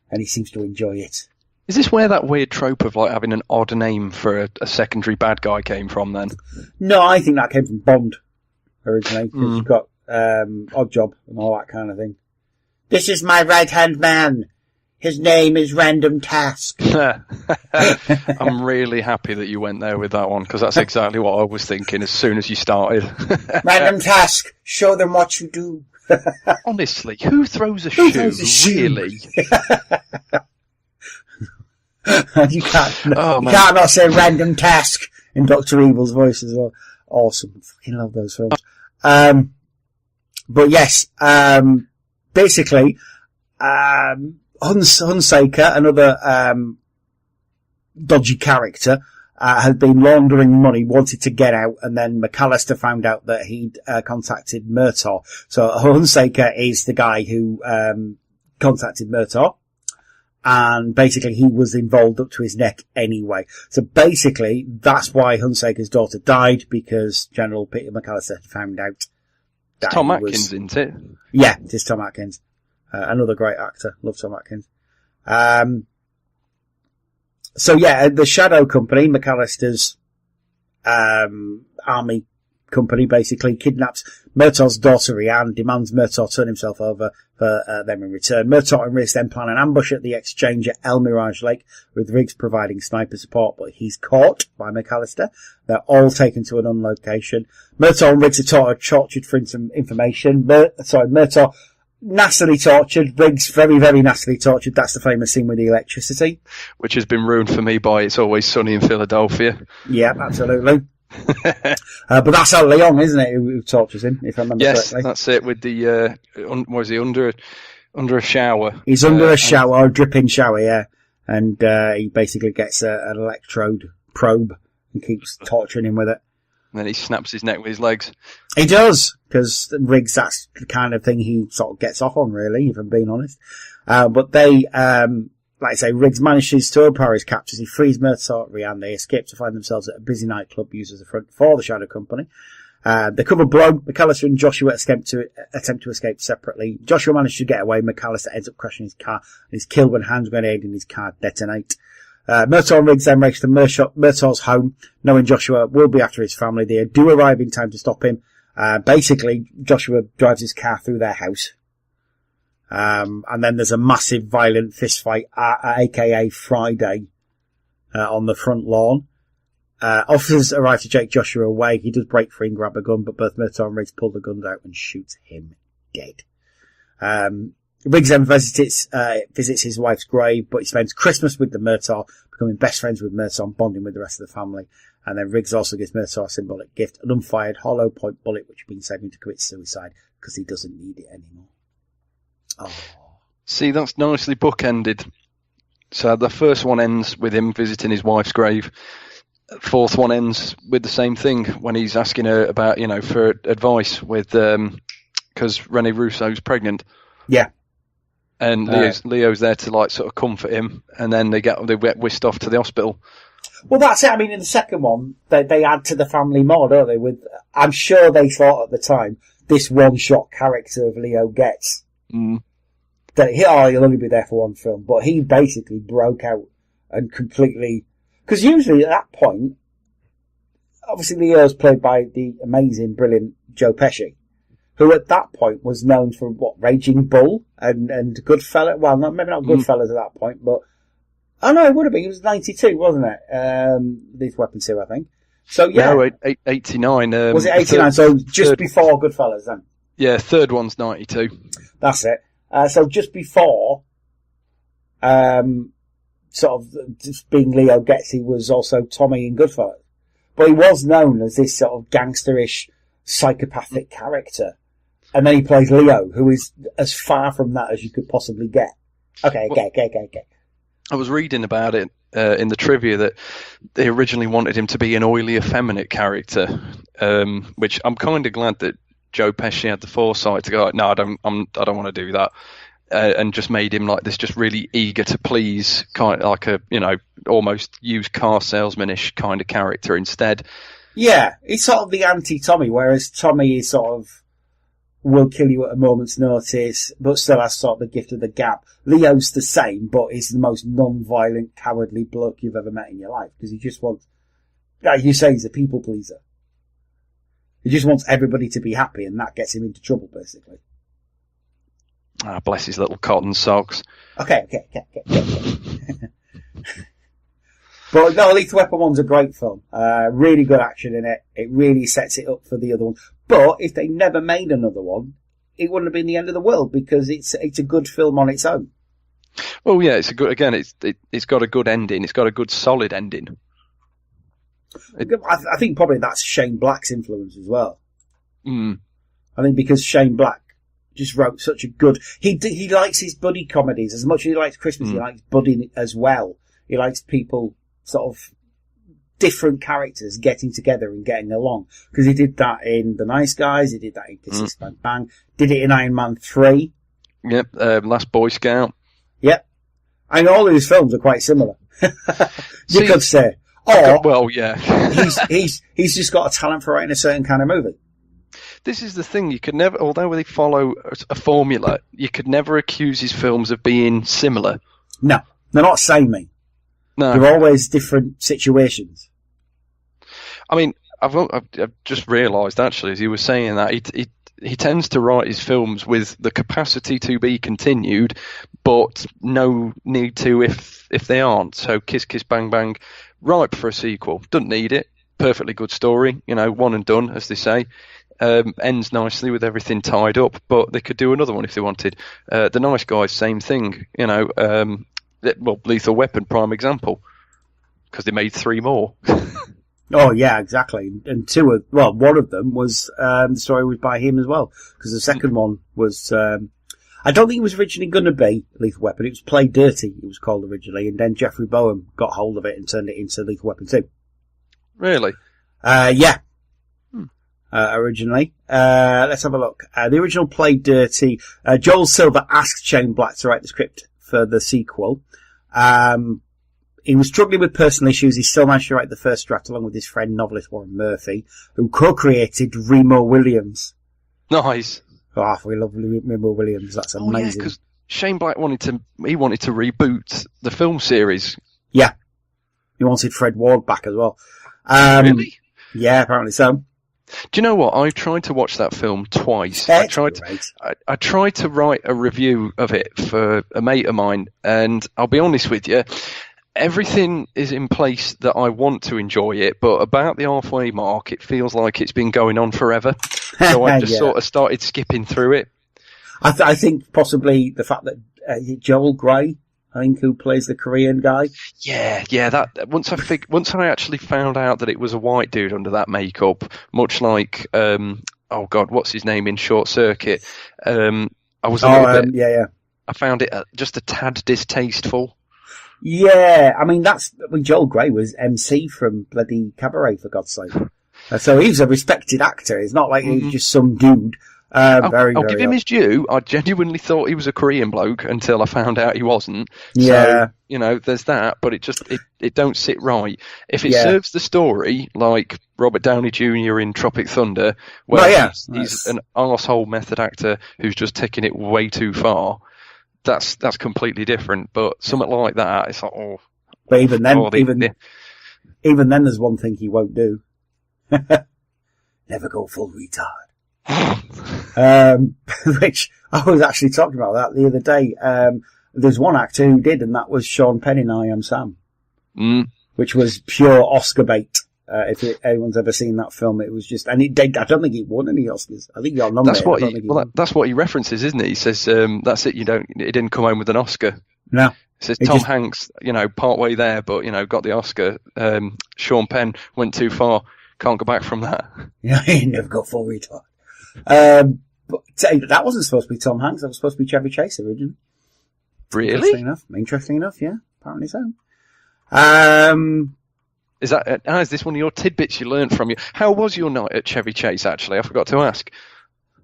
And he seems to enjoy it. Is this where that weird trope of like having an odd name for a secondary bad guy came from then? No, I think that came from Bond originally. Because you've got Odd Job and all that kind of thing. "This is my right-hand man. His name is Random Task." I'm really happy that you went there with that one, because that's exactly what I was thinking as soon as you started. "Random Task. Show them what you do." Honestly, who throws a shoe? Really? And you can't not say Random Task in Dr. Evil's voice as well. Awesome. Fucking love those films. But yes, basically, Hunsaker, another dodgy character, had been laundering money, wanted to get out, and then McAllister found out that he'd contacted Murtaugh. So Hunsaker is the guy who contacted Murtaugh, and basically he was involved up to his neck anyway. So basically, that's why Hunsaker's daughter died, because General Peter McAllister had found out that Tom Atkins, isn't it? Yeah, it is Tom Atkins. Another great actor. Love Tom Atkins. So yeah, the Shadow Company, McAllister's army company, basically kidnaps Murtaugh's daughter Rianne, demands Murtaugh turn himself over for them in return. Murtaugh and Riggs then plan an ambush at the exchange at El Mirage Lake, with Riggs providing sniper support, but he's caught by McAllister. They're all taken to an unknown location. Murtaugh and Riggs are tortured for some information. Murtaugh nastily tortured, Riggs very, very nastily tortured. That's the famous scene with the electricity. Which has been ruined for me by It's Always Sunny in Philadelphia. Yeah, absolutely. But that's Al Leong, isn't it, who tortures him, if I remember correctly? Yes, that's it, with the, was he under a shower? He's under a shower, a dripping shower, yeah. And he basically gets an electrode probe and keeps torturing him with it. And then he snaps his neck with his legs. He does, because Riggs, that's the kind of thing he sort of gets off on, really, if I'm being honest. But they, like I say, Riggs manages to overpower his captors. He frees Murtaugh, Rianne. They escape to find themselves at a busy nightclub used as a front for the Shadow Company. They cover blow. McAllister and Joshua attempt to escape separately. Joshua manages to get away. McAllister ends up crashing his car and is killed when hand grenade in his car detonate. Murtaugh and Riggs then race to Murtaugh's home, knowing Joshua will be after his family. They do arrive in time to stop him. Basically, Joshua drives his car through their house. And then there's a massive violent fist fight, aka Friday, on the front lawn. Officers arrive to take Joshua away. He does break free and grab a gun, but both Murtaugh and Riggs pull the guns out and shoot him dead. Riggs then visits his wife's grave, but he spends Christmas with the Murtaugh, becoming best friends with Murtaugh and bonding with the rest of the family. And then Riggs also gives Murtaugh a symbolic gift, an unfired hollow point bullet, which had been saved him to commit suicide because he doesn't need it anymore. Oh. See, that's nicely bookended. So the first one ends with him visiting his wife's grave. Fourth one ends with the same thing when he's asking her about, for advice with, because Rene Russo's pregnant. Yeah. And Leo's there to sort of comfort him, and then they get whisked off to the hospital. Well, that's it. I mean, in the second one, they add to the family more, don't they? I'm sure they thought at the time, this one-shot character of Leo Getz, that he'll only be there for one film, but he basically broke out and completely, because usually at that point, obviously Leo's played by the amazing, brilliant Joe Pesci, who at that point was known for Raging Bull and Goodfellas. Well, maybe not Goodfellas at that point, but oh no, it would have been. It was 92, wasn't it? Lethal Weapon 2, I think. So yeah, no, 89. Was it 89? So just before Goodfellas, then. Yeah, third one's 92. That's it. So just before, sort of just being Leo Getz, he was also Tommy in Goodfellas. But he was known as this sort of gangsterish, psychopathic character. And then he plays Leo, who is as far from that as you could possibly get. Okay. I was reading about it in the trivia that they originally wanted him to be an oily, effeminate character, which I'm kind of glad that Joe Pesci had the foresight to go, like, no, I don't want to do that. And just made him like this, just really eager to please, kind of like a, almost used car salesman-ish kind of character instead. Yeah, it's sort of the anti-Tommy, whereas Tommy is sort of will kill you at a moment's notice, but still has sort of the gift of the gab. Leo's the same, but he's the most non-violent, cowardly bloke you've ever met in your life, because he just wants, like you say, he's a people pleaser. He just wants everybody to be happy, and that gets him into trouble, basically. Ah, bless his little cotton socks. Okay. But no, Lethal Weapon 1's a great film. Really good action in it. It really sets it up for the other one. But if they never made another one, it wouldn't have been the end of the world, because it's a good film on its own. Well, yeah, it's got a good ending. It's got a good solid ending. I think probably that's Shane Black's influence as well. Mm. I think because Shane Black just wrote such a good... He likes his buddy comedies. As much as he likes Christmas, he likes buddy as well. He likes people, sort of different characters getting together and getting along. Because he did that in The Nice Guys, he did that in Kiss Bang Bang, did it in Iron Man 3. Yep, Last Boy Scout. Yep. And all of his films are quite similar. You could say. Or, well, yeah. he's just got a talent for writing a certain kind of movie. This is the thing, you could never, although they follow a formula, you could never accuse his films of being similar. No, they're not samey. No. They're always different situations. I mean, I've just realised, actually, as you were saying that, he tends to write his films with the capacity to be continued, but no need to if they aren't. So Kiss Kiss Bang Bang, ripe for a sequel. Doesn't need it. Perfectly good story. One and done, as they say. Ends nicely with everything tied up, but they could do another one if they wanted. The Nice Guys, same thing. Lethal Weapon, prime example, because they made 3 more. Oh yeah, exactly. And one of them was the story was by him as well, because the second one was. I don't think it was originally going to be Lethal Weapon. It was Play Dirty. It was called originally, and then Jeffrey Boehm got hold of it and turned it into Lethal Weapon 2. Really? Yeah. Originally. Let's have a look. The original Play Dirty, Joel Silver asked Shane Black to write the script for the sequel. He was struggling with personal issues. He still managed to write the first draft along with his friend novelist Warren Murphy, who co-created Remo Williams. Nice. Oh, we love Remo Williams. That's amazing. Yeah, because Shane Black wanted to reboot the film series. Yeah. He wanted Fred Ward back as well. Really? Yeah, apparently so. Do you know what? I tried to watch that film twice. I tried to write a review of it for a mate of mine, and I'll be honest with you, everything is in place that I want to enjoy it, but about the halfway mark, it feels like it's been going on forever. So I just sort of started skipping through it. I think possibly the fact that Joel Grey, I think, who plays the Korean guy. Yeah. That once I actually found out that it was a white dude under that makeup, much like what's his name in Short Circuit. I was a little bit. Yeah. I found it just a tad distasteful. Yeah, I mean Joel Grey was MC from bloody Cabaret, for God's sake. So he's a respected actor. It's not like he's just some dude. I'll give him his due. I genuinely thought he was a Korean bloke until I found out he wasn't. Yeah. So, there's that, but it don't sit right. If it serves the story, like Robert Downey Jr. in Tropic Thunder, where he's an arsehole method actor who's just taking it way too far, that's completely different. But something like that, it's like, oh. But even then, even then, there's one thing he won't do. Never go full retard. Which I was actually talking about that the other day. There's one actor who did, and that was Sean Penn in I Am Sam, which was pure Oscar bait. Anyone's ever seen that film, it was just, and I don't think he won any Oscars. I think he got nominated. That's what he references, isn't it? He says, "That's it. He didn't come home with an Oscar." No. He says Tom Hanks, part way there, but got the Oscar. Sean Penn went too far. Can't go back from that. Yeah, he never got full retard. But that wasn't supposed to be Tom Hanks. That was supposed to be Chevy Chase originally. Really? Interesting enough, yeah. Apparently so. Is this one of your tidbits you learned from you? How was your night at Chevy Chase, actually? I forgot to ask.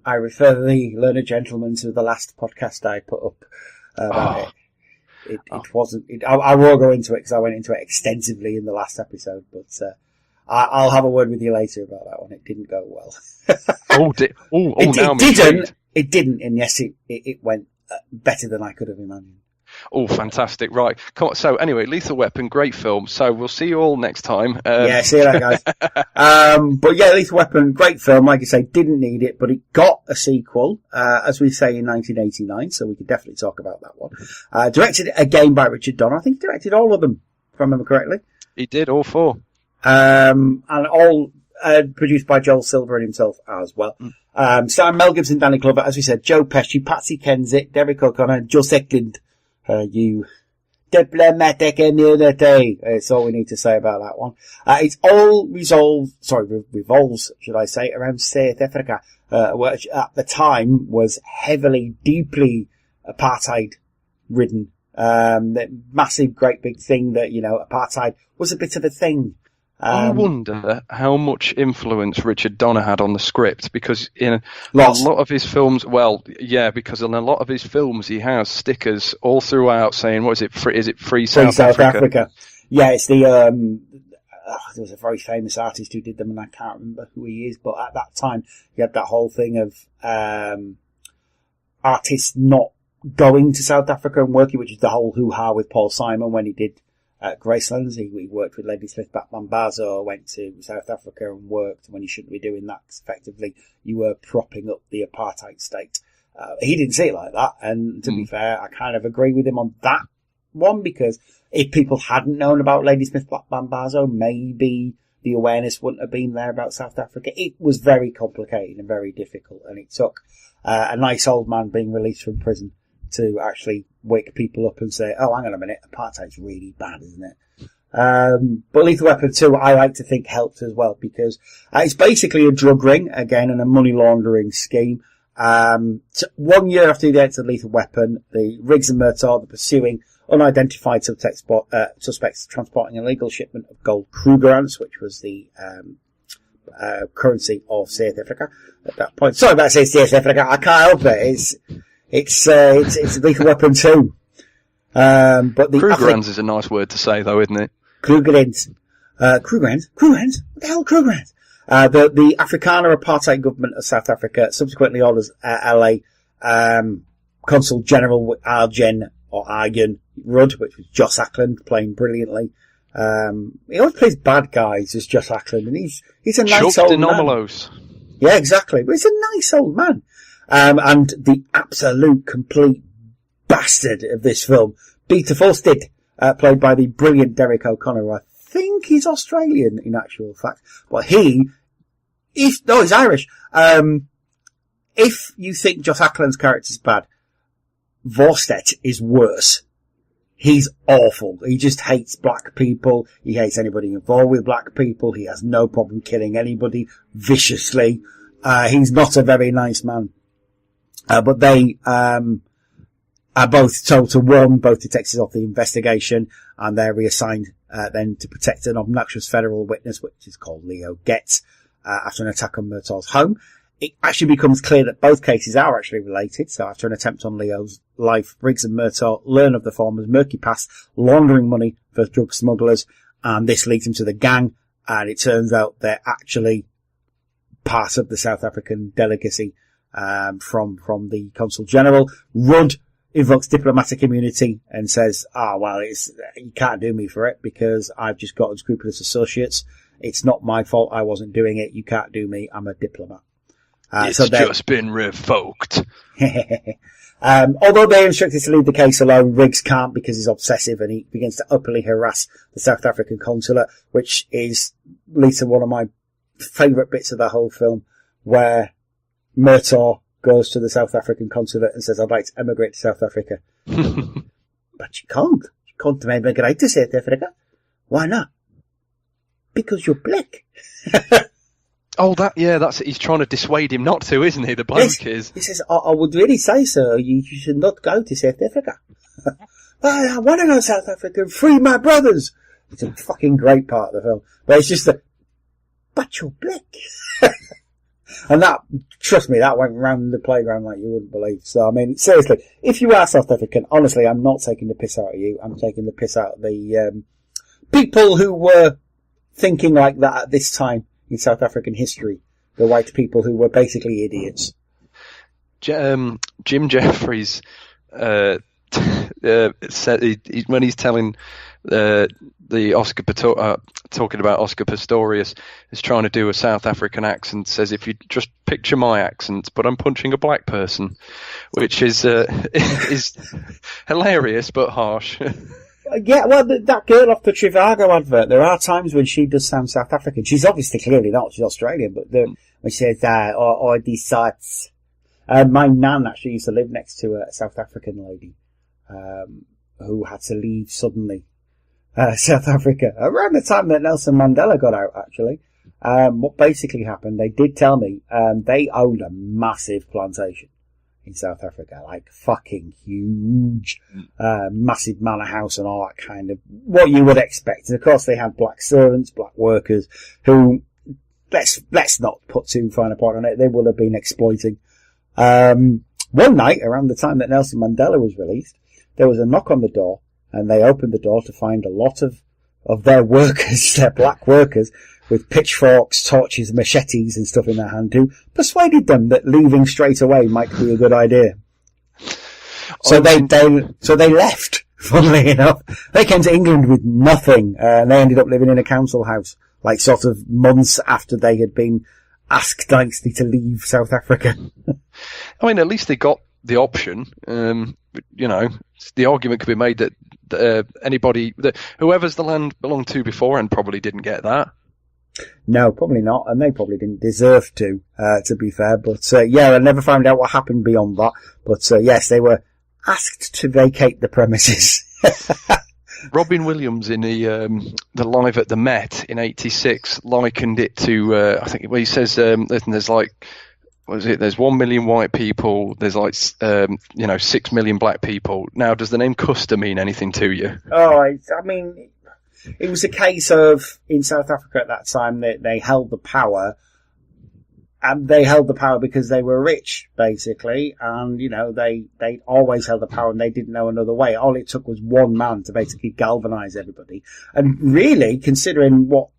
I refer the learned gentleman to the last podcast I put up about it. It wasn't... I won't go into it because I went into it extensively in the last episode, but I'll have a word with you later about that one. It didn't go well. It didn't, and yes, it went better than I could have imagined. Oh, fantastic. Right. So anyway, Lethal Weapon, great film. So we'll see you all next time. Yeah, see you later, guys. But yeah, Lethal Weapon, great film. Like I say, didn't need it, but it got a sequel, as we say, in 1989, so we could definitely talk about that one. Directed again by Richard Donner. I think he directed all of them, if I remember correctly. He did, all 4. And all produced by Joel Silver and himself as well. Starring Mel Gibson, Danny Glover, as we said, Joe Pesci, Patsy Kensit, Derek O'Connor, and Joe Eklund. You diplomatic immunity. That's all we need to say about that one. It's all revolves, should I say, around South Africa, which at the time was deeply apartheid ridden. That massive, great big thing that, apartheid was a bit of a thing. I wonder how much influence Richard Donner had on the script, because in a lot of his films, because in a lot of his films he has stickers all throughout saying, what is it, Free South Africa? Yeah, it's the, there was a very famous artist who did them, and I can't remember who he is, but at that time you had that whole thing of artists not going to South Africa and working, which is the whole hoo-ha with Paul Simon when he did Gracelands. He worked with Ladysmith Bambazo, went to South Africa and worked when he shouldn't be doing that, because effectively you were propping up the apartheid state. He didn't see it like that, and to be fair, I kind of agree with him on that one, because if people hadn't known about Ladysmith Bambazo, maybe the awareness wouldn't have been there about South Africa. It was very complicated and very difficult, and it took a nice old man being released from prison to actually wake people up and say, oh, hang on a minute, apartheid's really bad, isn't it? But Lethal Weapon 2, I like to think, helped as well, because it's basically a drug ring, again, and a money laundering scheme. 1 year after the events of Lethal Weapon, the Riggs and Murtaugh are pursuing unidentified suspects transporting an illegal shipment of gold Krugerrands, which was the currency of South Africa at that point. Sorry about saying South Africa, I can't help it. It's Lethal Weapon 2. But the Krugerrands is a nice word to say, though, isn't it? Krugerrands? What the hell, Krugerrands? The Afrikaner apartheid government of South Africa subsequently orders LA Consul General Arjen Rudd, which was Joss Ackland, playing brilliantly. He always plays bad guys as Joss Ackland, and he's a nice old man. Yeah, exactly. But he's a nice old man. And the absolute complete bastard of this film, Peter Fosted, played by the brilliant Derek O'Connor. I think he's Australian in actual fact, but he's Irish. If you think Joss Ackland's character is bad, Vorstedt is worse. He's awful. He just hates black people. He hates anybody involved with black people. He has no problem killing anybody viciously. He's not a very nice man. But they are both told to warn both detectives of the investigation, and they're reassigned then to protect an obnoxious federal witness, which is called Leo Getz, after an attack on Murtaugh's home. It actually becomes clear that both cases are actually related. So after an attempt on Leo's life, Riggs and Murtaugh learn of the former's murky past, laundering money for drug smugglers, and this leads them to the gang, and it turns out they're actually part of the South African delegacy from the Consul General. Rudd invokes diplomatic immunity and says, you can't do me for it because I've just got unscrupulous associates. It's not my fault. I wasn't doing it. You can't do me. I'm a diplomat. It's just been revoked. Although they're instructed to leave the case alone, Riggs can't because he's obsessive and he begins to utterly harass the South African consulate, which is leads to one of my favourite bits of the whole film, where Murtaugh goes to the South African consulate and says, I'd like to emigrate to South Africa. But you can't. You can't emigrate to South Africa. Why not? Because you're black. That's it. He's trying to dissuade him not to, isn't he? The bloke is. He says, I would really say so. You should not go to South Africa. I want to go to South Africa and free my brothers. It's a fucking great part of the film. But it's just but you're black. And that, trust me, that went round the playground like you wouldn't believe. So, I mean, seriously, if you are South African, honestly, I'm not taking the piss out of you. I'm taking the piss out of the people who were thinking like that at this time in South African history. The white people who were basically idiots. Jim Jeffries said when he's telling the Oscar talking about Oscar Pistorius is trying to do a South African accent, says if you just picture my accent, but I'm punching a black person, which is hilarious but harsh. Yeah, well, that girl off the Trivago advert, there are times when she does sound South African. She's obviously clearly not, she's Australian, but when she says, or these sites. My nan actually used to live next to a South African lady, who had to leave suddenly, South Africa, around the time that Nelson Mandela got out, actually. What basically happened, they did tell me, they owned a massive plantation in South Africa, like fucking huge, massive manor house and all that kind of, what you would expect. And of course they had black servants, black workers, who, let's not put too fine a point on it, they would have been exploiting. One night, around the time that Nelson Mandela was released, there was a knock on the door, and they opened the door to find a lot of their workers, their black workers, with pitchforks, torches, machetes and stuff in their hand, who persuaded them that leaving straight away might be a good idea. So they left, funnily enough. They came to England with nothing, and they ended up living in a council house, like sort of months after they had been asked nicely to leave South Africa. I mean, at least they got the option. You know, the argument could be made that whoever's the land belonged to beforehand probably didn't get that. No, probably not, and they probably didn't deserve to be fair. But yeah, I never found out what happened beyond that. But yes, they were asked to vacate the premises. Robin Williams in the Live at the Met in '86 likened it to I think he says there's like, what is it? There's 1 million white people. There's like 6 million black people. Now, does the name Custer mean anything to you? Oh, I mean, it was a case of in South Africa at that time that they held the power, and they held the power because they were rich, basically, and you know they always held the power and they didn't know another way. All it took was one man to basically galvanise everybody, and really, considering what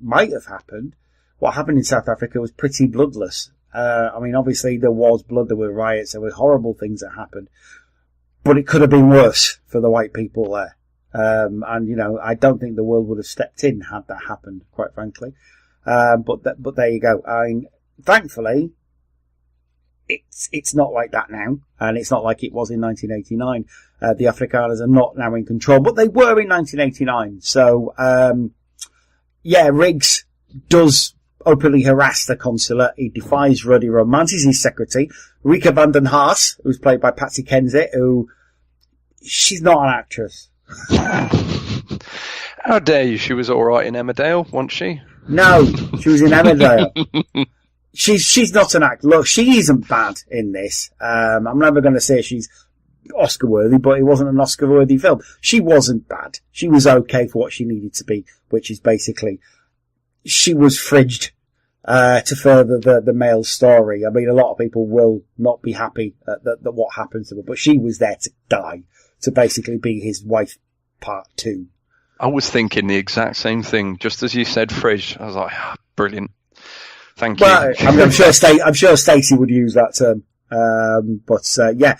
might have happened, what happened in South Africa was pretty bloodless. I mean, obviously there was blood, there were riots, there were horrible things that happened, but it could have been worse for the white people there. And you know, I don't think the world would have stepped in had that happened, quite frankly. But there you go. I mean, thankfully, it's not like that now, and it's not like it was in 1989. The Afrikaners are not now in control, but they were in 1989. So, yeah, Riggs does openly harass the consulate. He defies Ruddy Romance. He's his secretary. Rika van den Haas, who's played by Patsy Kensit, she's not an actress. How dare you? She was alright in Emmerdale, wasn't she? No, she was in Emmerdale. She's not an actor. Look, she isn't bad in this. I'm never going to say she's Oscar worthy, but it wasn't an Oscar worthy film. She wasn't bad. She was okay for what she needed to be, which is basically, she was fridged to further the male story. I mean, a lot of people will not be happy that what happens to her, but she was there to die, to basically be his wife part 2. I was thinking the exact same thing. Just as you said fridge, I was like, brilliant. Thank you. Well, I'm sure Stacey would use that term. Yeah,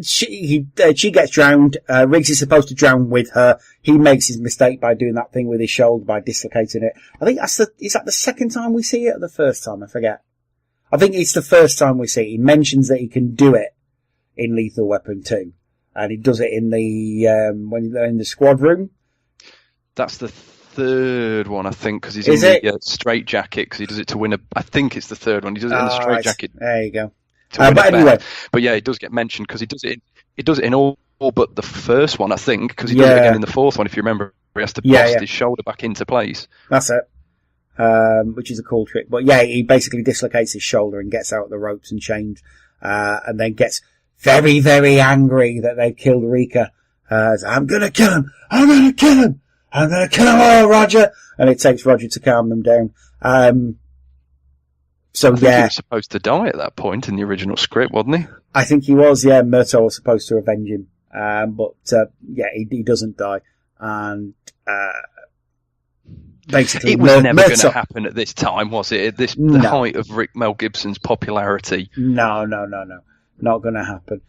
she gets drowned. Riggs is supposed to drown with her. He makes his mistake by doing that thing with his shoulder, by dislocating it. I think is that the second time we see it, or the first time? I forget. I think it's the first time we see it. He mentions that he can do it in Lethal Weapon 2. And he does it in the, when they're in the squad room. That's the third one, I think, because he's in the straight jacket, because he does it to win I think it's the third one. He does it in the straight jacket. There you go. But anyway. But yeah, it does get mentioned, because he does it in all but the first one, I think, because he does it again in the fourth one, if you remember. He has to bust his shoulder back into place. That's it. Which is a cool trick. But yeah, he basically dislocates his shoulder and gets out the ropes and chains, and then gets very, very angry that they've killed Rika. I'm gonna kill him! I'm gonna kill him! I'm gonna kill him all, Roger! And it takes Roger to calm them down. I think he was supposed to die at that point in the original script, wasn't he? I think he was, yeah. Murtaugh was supposed to avenge him. But he doesn't die. And, basically, it was never going to happen at this time, was it? The height of Mel Gibson's popularity. No. Not going to happen.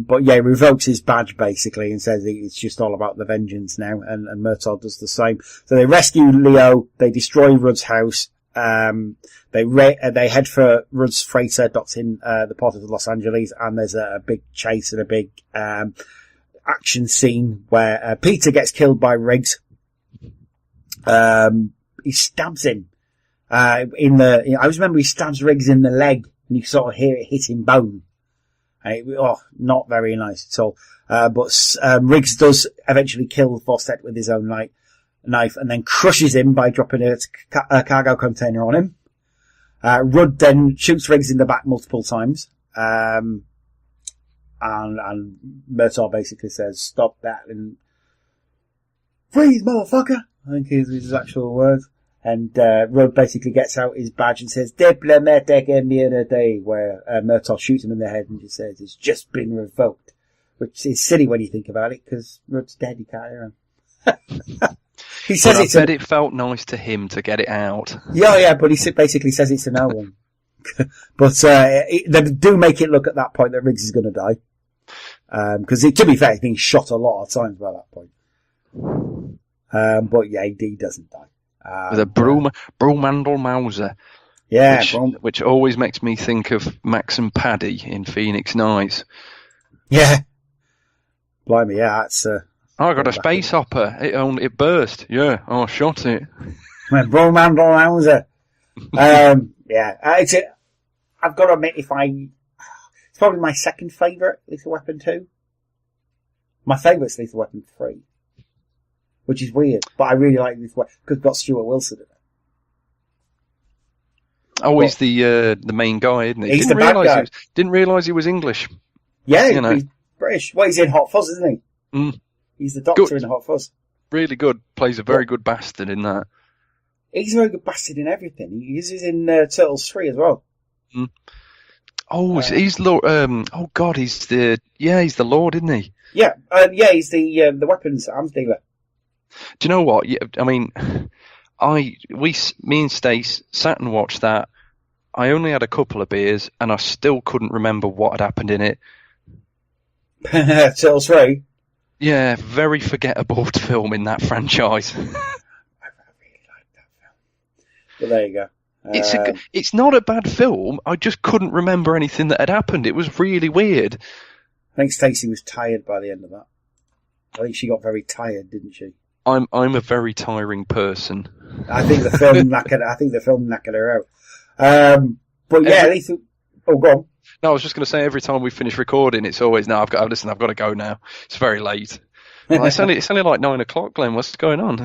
But yeah, he revokes his badge basically and says it's just all about the vengeance now. And Murtaugh does the same. So they rescue Leo. They destroy Rudd's house. They head for Rudd's freighter docked in the port of Los Angeles, and there's a big chase and a big action scene where Peter gets killed by Riggs. He stabs him I always remember he stabs Riggs in the leg, and you sort of hear it hitting bone. And not very nice at all. But Riggs does eventually kill Fawcett with his own knife, and then crushes him by dropping a cargo container on him. Rudd then shoots Riggs in the back multiple times. And Murtaugh basically says, "Stop that," and "Freeze, motherfucker!" I think is his actual words. And Rudd basically gets out his badge and says, "Diplomatic immunity," where Murtaugh shoots him in the head and just says, "It's just been revoked," which is silly when you think about it, because Rudd's dead, you can't hear him. He says I bet it felt nice to him to get it out. Yeah, but he basically says it to no one. But they do make it look at that point that Riggs is going to die. Because to be fair, he's been shot a lot of times by that point. But yeah, he doesn't die. With a Bromandel Mauser. Yeah. Which always makes me think of Max and Paddy in Phoenix Nights. Yeah. Blimey, yeah, that's... I got a space hopper. It burst. Yeah, I shot it. Bromandel Mauser. Yeah. I've got to admit, it's probably my second favourite Lethal Weapon 2. My favourite's Lethal Weapon 3. Which is weird, but I really like Lethal Weapon because it's got Stuart Wilson in it. Oh, he's the main guy, isn't he? He's the bad guy. Didn't realise he was English. Yeah, he's British. Well, he's in Hot Fuzz, isn't he? Mm. He's the doctor in Hot Fuzz. Really good. Plays a very good bastard in that. He's a very good bastard in everything. He's in Turtles 3 as well. Mm. Oh, he's Lord. Oh God, he's the Lord, isn't he? Yeah, he's the weapons arms dealer. Do you know what? Yeah, I mean, me and Stace sat and watched that. I only had a couple of beers, and I still couldn't remember what had happened in it. Turtles 3. Yeah, very forgettable film in that franchise. I really like that film. But there you go. It's not a bad film. I just couldn't remember anything that had happened. It was really weird. I think Stacey was tired by the end of that. I think she got very tired, didn't she? I'm a very tiring person. I think the film knackered her out. But yeah, go on. No, I was just going to say, every time we finish recording, it's always, "No, I've got to go now. It's very late." Well, it's only like 9 o'clock, Glenn. What's going on?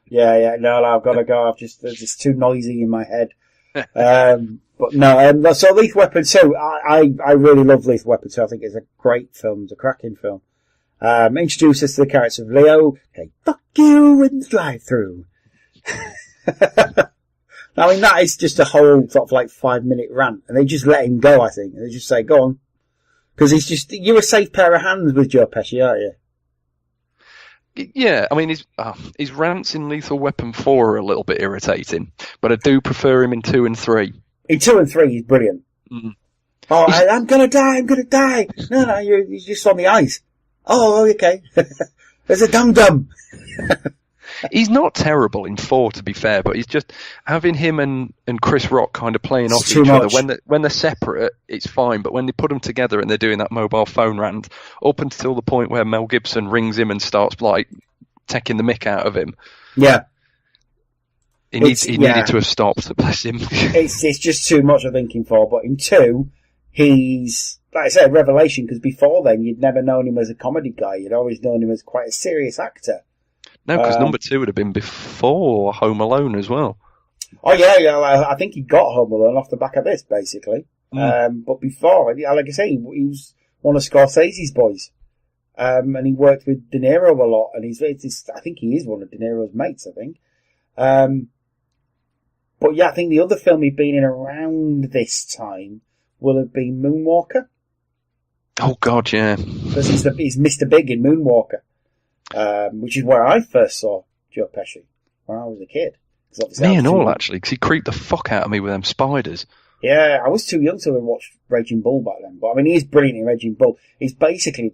Yeah. No, I've got to go. It's just too noisy in my head. But no, so Lethal Weapon 2, I really love Lethal Weapon 2. I think it's a great film. It's a cracking film. Introduce us to the character of Leo. Okay, fuck you in the Drive Thru. I mean, that is just a whole sort of like 5-minute rant, and they just let him go, I think. And they just say, "Go on." Because you're a safe pair of hands with Joe Pesci, aren't you? Yeah, I mean, his rants in Lethal Weapon 4 are a little bit irritating, but I do prefer him in 2 and 3. In 2 and 3, he's brilliant. Mm. Oh, I'm gonna die. No, you're just on the ice. Oh, okay. There's a dum-dum. He's not terrible in 4, to be fair, but he's just having him and Chris Rock kind of playing off each other. When they're separate, it's fine, but when they put them together and they're doing that mobile phone rant, up until the point where Mel Gibson rings him and starts like taking the mick out of him. Yeah. He needed to have stopped, bless him. it's just too much, I think, in 4, but in 2, he's, like I said, a revelation, because before then you'd never known him as a comedy guy. You'd always known him as quite a serious actor. No, because number 2 would have been before Home Alone as well. Oh yeah, I think he got Home Alone off the back of this, basically. But before, like I say, he was one of Scorsese's boys. And he worked with De Niro a lot, and I think he is one of De Niro's mates, I think. But yeah, I think the other film he'd been in around this time will have been Moonwalker. Oh God, yeah. Because he's Mr. Big in Moonwalker, which is where I first saw Joe Pesci when I was a kid. Me and all, actually, because he creeped the fuck out of me with them spiders. Yeah, I was too young to have watched Raging Bull back then, but I mean, he is brilliant in Raging Bull. He's basically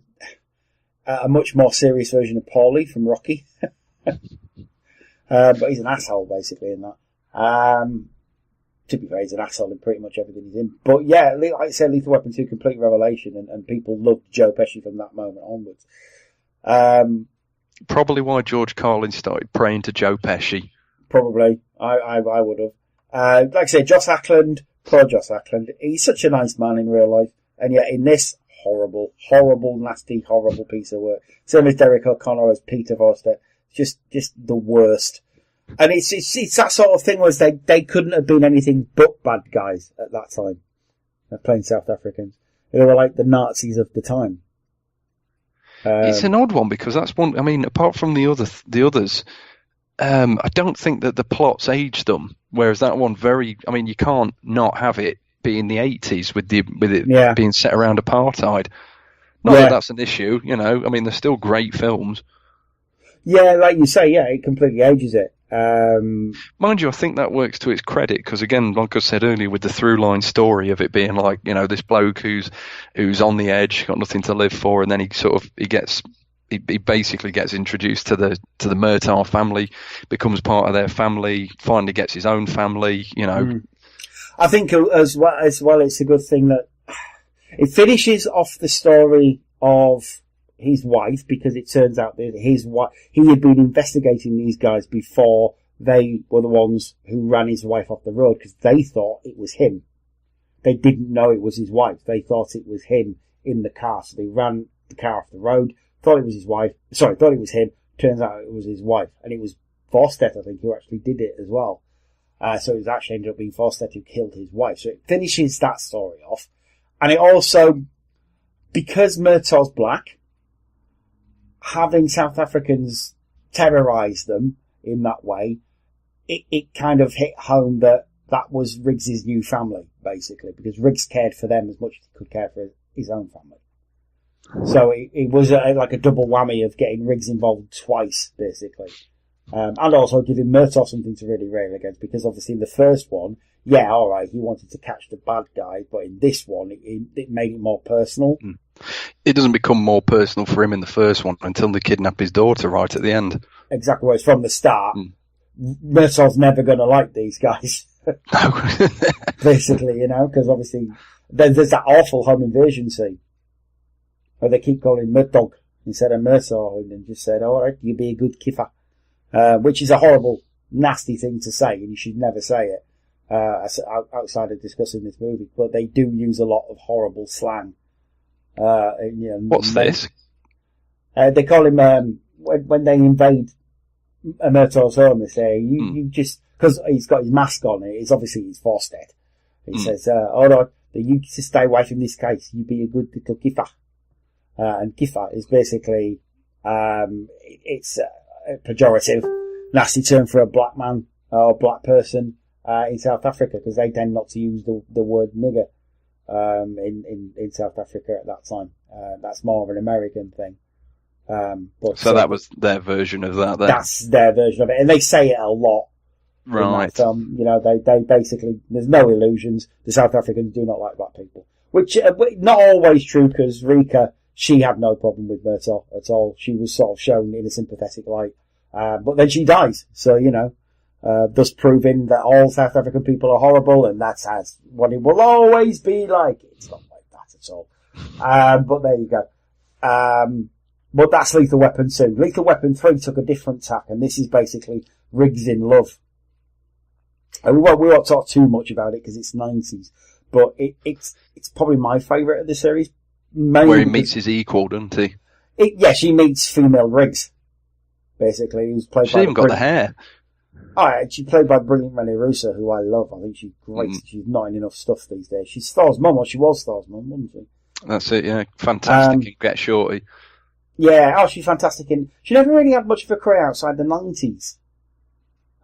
a much more serious version of Paulie from Rocky. But he's an asshole, basically, in that. To be fair, he's an asshole in pretty much everything he's in. But yeah, like I said, Lethal Weapon 2, complete revelation, and people loved Joe Pesci from that moment onwards. Probably why George Carlin started praying to Joe Pesci. Probably. I would have. Like I said, Joss Ackland, poor Joss Ackland. He's such a nice man in real life, and yet in this, horrible, nasty, horrible piece of work. Same as Derek O'Connor as Peter Forster. Just the worst. And it's that sort of thing was they couldn't have been anything but bad guys at that time. They're playing South Africans. They were like the Nazis of the time. It's an odd one because that's one. I mean, apart from the others, I don't think that the plots aged them. Whereas that one, you can't not have it be in the 80s with it being set around apartheid. Not that that's an issue, you know. I mean, they're still great films. Yeah, like you say, it completely ages it. Mind you, I think that works to its credit because, again, like I said earlier, with the through-line story of it being like, you know, this bloke who's on the edge, got nothing to live for, and then he basically gets introduced to the Murtaugh family, becomes part of their family, finally gets his own family, you know. I think as well, it's a good thing that it finishes off the story of his wife, because it turns out that he had been investigating these guys before they were the ones who ran his wife off the road, because they thought it was him. They didn't know it was his wife. They thought it was him in the car, so they ran the car off the road, thought it was his wife. Sorry, thought it was him. Turns out it was his wife, and it was Forstedt, I think, who actually did it as well. So it was actually ended up being Forstedt who killed his wife. So it finishes that story off, and it also, because Murtaugh's black, having South Africans terrorise them in that way, it kind of hit home that was Riggs's new family, basically, because Riggs cared for them as much as he could care for his own family. So it was like a double whammy of getting Riggs involved twice, basically. And also giving Murtaugh something to really rail against, because obviously in the first one, alright, he wanted to catch the bad guy, but in this one, it made it more personal. It doesn't become more personal for him in the first one until they kidnap his daughter right at the end. Exactly, whereas from the start, Murtaugh's never going to like these guys. No. Basically, you know, because obviously there's that awful home invasion scene where they keep calling him Murtaugh instead of Murtaugh, and then just said, alright, you be a good kiffer. Which is a horrible, nasty thing to say, and you should never say it outside of discussing this movie. But they do use a lot of horrible slang. What's this? They call him when they invade Murtaugh's home. They say you just, because he's got his mask on. It's obviously his Forstedt. He says, "All right, you just stay away from this case. You be a good little kiffer." And kiffer is basically it's a pejorative, nasty term for a black man or black person in South Africa, because they tend not to use the word nigger in South Africa at that time. That's more of an American thing. So that was their version of that then? That's their version of it, and they say it a lot. Right. In that film. You know, they basically, there's no illusions. The South Africans do not like black people, which not always true, because Rika, she had no problem with Murtaugh at all. She was sort of shown in a sympathetic light But then she dies. So, thus proving that all South African people are horrible, and that's what it will always be like. It's not like that at all. But there you go. But that's Lethal Weapon 2. Lethal Weapon 3 took a different tack, and this is basically Riggs in Love. And we won't talk too much about it because it's 90s, but it's probably my favourite of the series. Where he meets his equal, doesn't he? She meets female Riggs, basically. Who's played She's even got the hair. She's played by brilliant Renée Russo, who I love. I think she's great. She's not in enough stuff these days. She's Thor's mum, or she was Thor's mum, wasn't she? That's it, yeah. Fantastic in Get Shorty. Yeah, she's fantastic she never really had much of a career outside the 90s.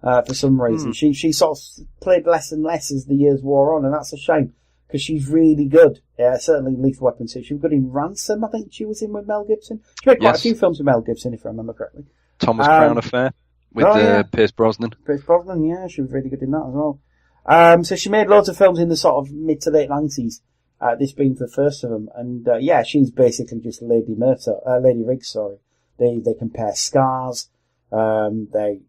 For some reason. She sort of played less and less as the years wore on, and that's a shame, because she's really good. Yeah, certainly Lethal Weapon 2. She was good in Ransom, I think she was in with Mel Gibson. She made quite a few films with Mel Gibson, if I remember correctly. Thomas Crown Affair with Pierce Brosnan. Pierce Brosnan, yeah, she was really good in that as well. So she made loads of films in the sort of mid to late 90s, this being the first of them. And, she's basically just Lady Riggs, sorry. They compare scars, they,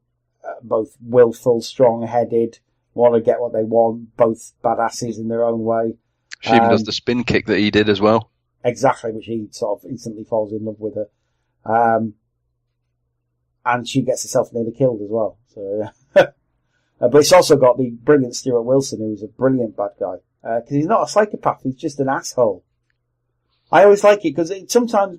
both willful, strong-headed, want to get what they want, both badasses in their own way. She even does the spin kick that he did as well. Exactly, which he sort of instantly falls in love with her. And she gets herself nearly killed as well. So, but it's also got the brilliant Stuart Wilson, who's a brilliant bad guy. Because he's not a psychopath, he's just an asshole. I always like it, because sometimes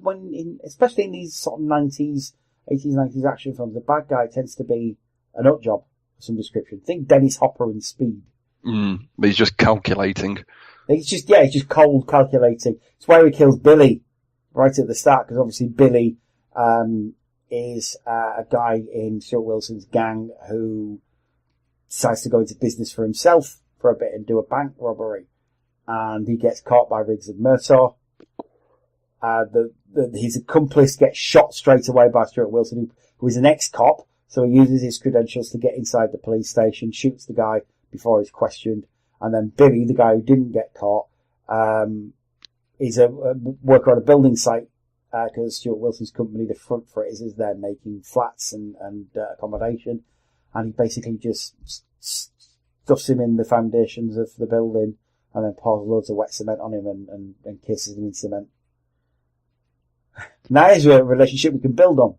especially in these sort of 80s, 90s action films, the bad guy tends to be a nut job of some description. Think Dennis Hopper in Speed. But he's just calculating. He's just cold calculating. It's why he kills Billy right at the start, because obviously Billy is a guy in Stuart Wilson's gang who decides to go into business for himself for a bit and do a bank robbery. And he gets caught by Riggs and Murtaugh. His accomplice gets shot straight away by Stuart Wilson, who is an ex-cop. So he uses his credentials to get inside the police station, shoots the guy before he's questioned. And then Billy, the guy who didn't get caught, is a worker on a building site, because Stuart Wilson's company, the front for it is there making flats and accommodation. And he basically just stuffs him in the foundations of the building and then pours loads of wet cement on him and kisses him in cement. Now is a relationship we can build on.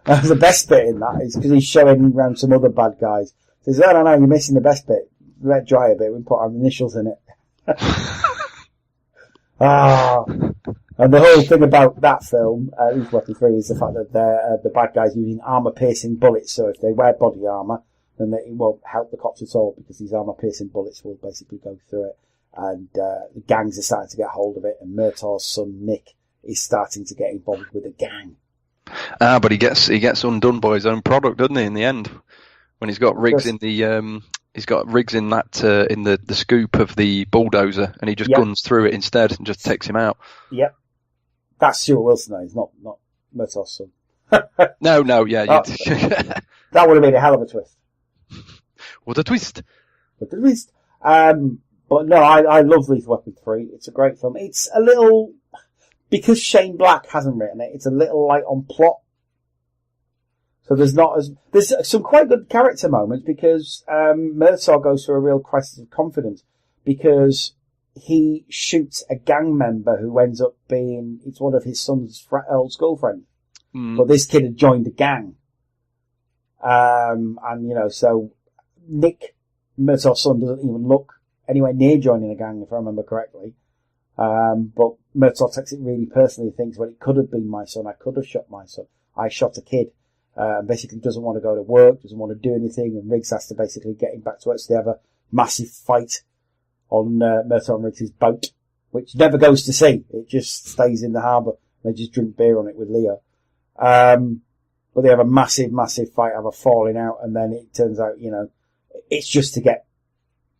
The best bit in that is because he's showing around some other bad guys. He says, no, you're missing the best bit. Let it dry a bit, we can put our initials in it. And the whole thing about that film, Lethal Weapon 3, is the fact that the bad guys using armour-piercing bullets, so if they wear body armour, then it won't help the cops at all, because these armour-piercing bullets will basically go through it. And the gangs are starting to get hold of it, and Murtaugh's son, Nick, is starting to get involved with the gang. But he gets undone by his own product, doesn't he? In the end, when he's got Riggs in the in the scoop of the bulldozer, and he just guns through it instead and just takes him out. Yep, that's Stuart Wilson, though. He's not Murtaugh's son. No, yeah. That would have been a hell of a twist. What a twist! But no, I love Lethal Weapon 3. It's a great film. It's a little, because Shane Black hasn't written it, it's a little light on plot. So there's some quite good character moments, because Murtaugh goes through a real crisis of confidence, because he shoots a gang member who ends up being, it's one of his son's old school friends. But this kid had joined the gang. So Nick, Murtaugh's son, doesn't even look anywhere near joining a gang, if I remember correctly. But Murtaugh takes it really personally, thinks, well, it could have been my son. I could have shot my son. I shot a kid. Basically doesn't want to go to work, doesn't want to do anything, and Riggs has to basically get him back to work. So they have a massive fight on Murtaugh and Riggs' boat, which never goes to sea. It just stays in the harbour. They just drink beer on it with Leo. But they have a massive, massive fight, have a falling out, and then it turns out, it's just to get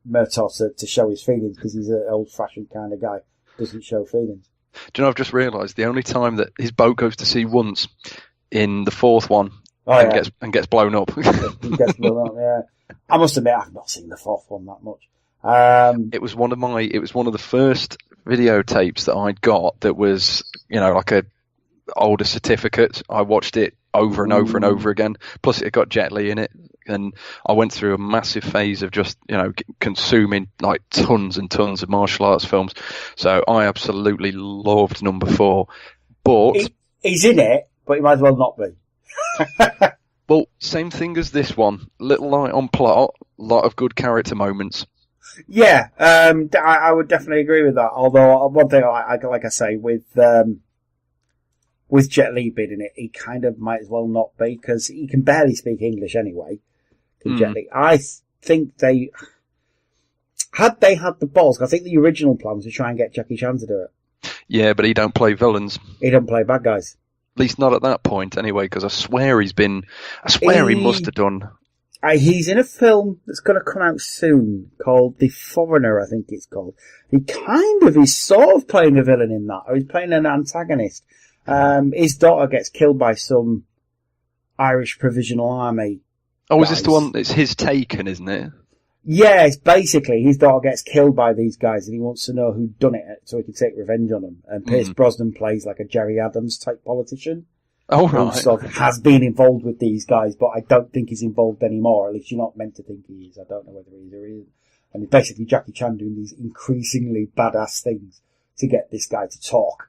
Murtaugh to show his feelings, because he's an old-fashioned kind of guy, doesn't show feelings. Do you know, I've just realised the only time that his boat goes to sea once, in the fourth one, gets blown up. He gets blown up, yeah. I must admit, I've not seen the fourth one that much. It was one of the first videotapes that I'd got that was, like a older certificate. I watched it over and over and over again. Plus, it got Jet Li in it, and I went through a massive phase of just consuming like tons and tons of martial arts films. So I absolutely loved number 4. But he's in it, but he might as well not be. Well, same thing as this one. Little light on plot, lot of good character moments. Yeah, I would definitely agree with that. Although one thing, like I say, with Jet Li being in it, he kind of might as well not be, because he can barely speak English anyway. Jet Li. I think they had the balls. I think the original plan was to try and get Jackie Chan to do it. Yeah, but he don't play villains. He don't play bad guys. At least not at that point, anyway. Because I swear he must have done. He's in a film that's going to come out soon called The Foreigner, I think it's called. He's sort of playing a villain in that, or he's playing an antagonist. His daughter gets killed by some Irish Provisional Army. Oh, guys. Is this the one? It's his Taken, isn't it? Yeah, it's basically his daughter gets killed by these guys, and he wants to know who done it so he can take revenge on them. And Pierce Brosnan plays like a Jerry Adams type politician. Oh, right. Who sort of has been involved with these guys, but I don't think he's involved anymore. At least you're not meant to think he is. I don't know whether he is or he isn't. And it's basically Jackie Chan doing these increasingly badass things to get this guy to talk.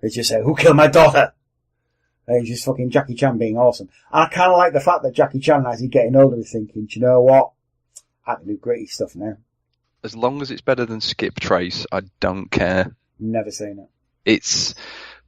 He's just saying, "Who killed my daughter?" And he's just fucking Jackie Chan being awesome. And I kind of like the fact that Jackie Chan, as he's getting older, is thinking, "Do you know what? I can do gritty stuff now." As long as it's better than Skip Trace, I don't care. Never seen it. It's